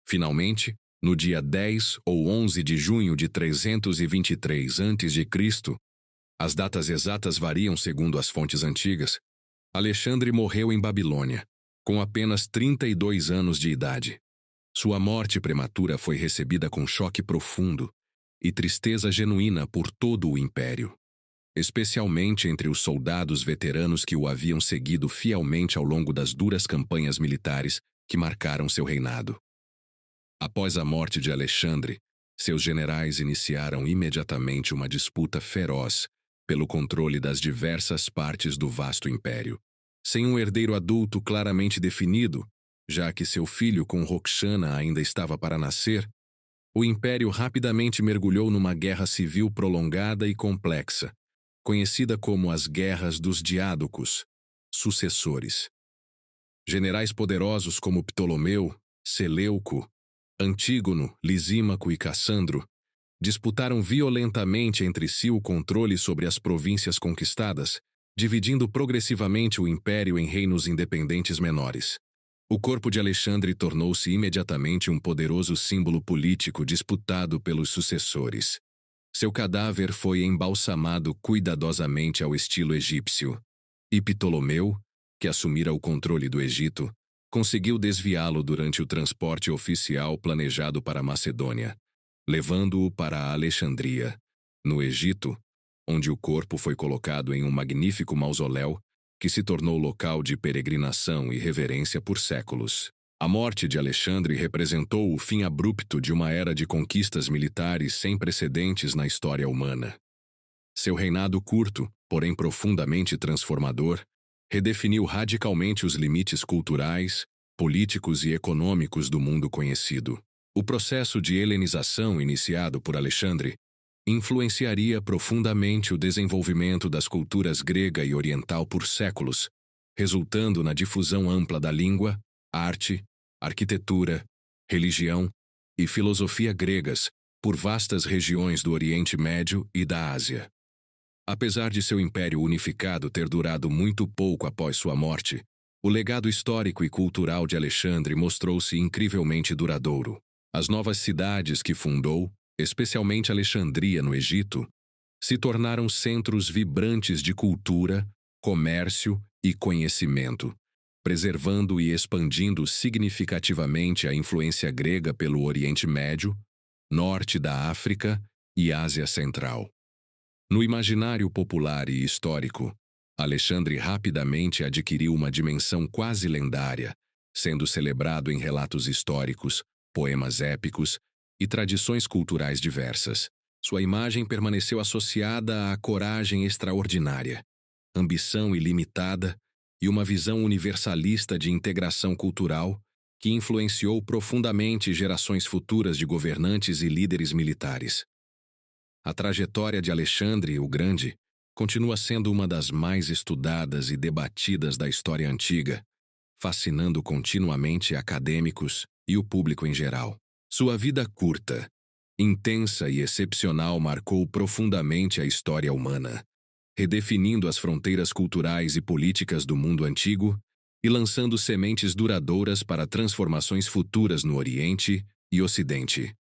Finalmente, no dia 10 ou 11 de junho de 323 a.C., as datas exatas variam segundo as fontes antigas, Alexandre morreu em Babilônia, com apenas 32 anos de idade. Sua morte prematura foi recebida com choque profundo e tristeza genuína por todo o império, especialmente entre os soldados veteranos que o haviam seguido fielmente ao longo das duras campanhas militares que marcaram seu reinado. Após a morte de Alexandre, seus generais iniciaram imediatamente uma disputa feroz pelo controle das diversas partes do vasto império. Sem um herdeiro adulto claramente definido, já que seu filho com Roxana ainda estava para nascer, o império rapidamente mergulhou numa guerra civil prolongada e complexa, conhecida como as Guerras dos Diádocos, sucessores. Generais poderosos como Ptolomeu, Seleuco, Antígono, Lisímaco e Cassandro disputaram violentamente entre si o controle sobre as províncias conquistadas, dividindo progressivamente o império em reinos independentes menores. O corpo de Alexandre tornou-se imediatamente um poderoso símbolo político disputado pelos sucessores. Seu cadáver foi embalsamado cuidadosamente ao estilo egípcio, e Ptolomeu, que assumira o controle do Egito, conseguiu desviá-lo durante o transporte oficial planejado para Macedônia, levando-o para Alexandria, no Egito, onde o corpo foi colocado em um magnífico mausoléu que se tornou local de peregrinação e reverência por séculos. A morte de Alexandre representou o fim abrupto de uma era de conquistas militares sem precedentes na história humana. Seu reinado curto, porém profundamente transformador, redefiniu radicalmente os limites culturais, políticos e econômicos do mundo conhecido. O processo de helenização iniciado por Alexandre influenciaria profundamente o desenvolvimento das culturas grega e oriental por séculos, resultando na difusão ampla da língua, arte, arquitetura, religião e filosofia gregas por vastas regiões do Oriente Médio e da Ásia. Apesar de seu império unificado ter durado muito pouco após sua morte, o legado histórico e cultural de Alexandre mostrou-se incrivelmente duradouro. As novas cidades que fundou, especialmente Alexandria no Egito, se tornaram centros vibrantes de cultura, comércio e conhecimento, preservando e expandindo significativamente a influência grega pelo Oriente Médio, norte da África e Ásia Central. No imaginário popular e histórico, Alexandre rapidamente adquiriu uma dimensão quase lendária, sendo celebrado em relatos históricos, poemas épicos e tradições culturais diversas. Sua imagem permaneceu associada à coragem extraordinária, ambição ilimitada e uma visão universalista de integração cultural que influenciou profundamente gerações futuras de governantes e líderes militares. A trajetória de Alexandre o Grande continua sendo uma das mais estudadas e debatidas da história antiga, fascinando continuamente acadêmicos e o público em geral. Sua vida curta, intensa e excepcional marcou profundamente a história humana, redefinindo as fronteiras culturais e políticas do mundo antigo e lançando sementes duradouras para transformações futuras no Oriente e Ocidente.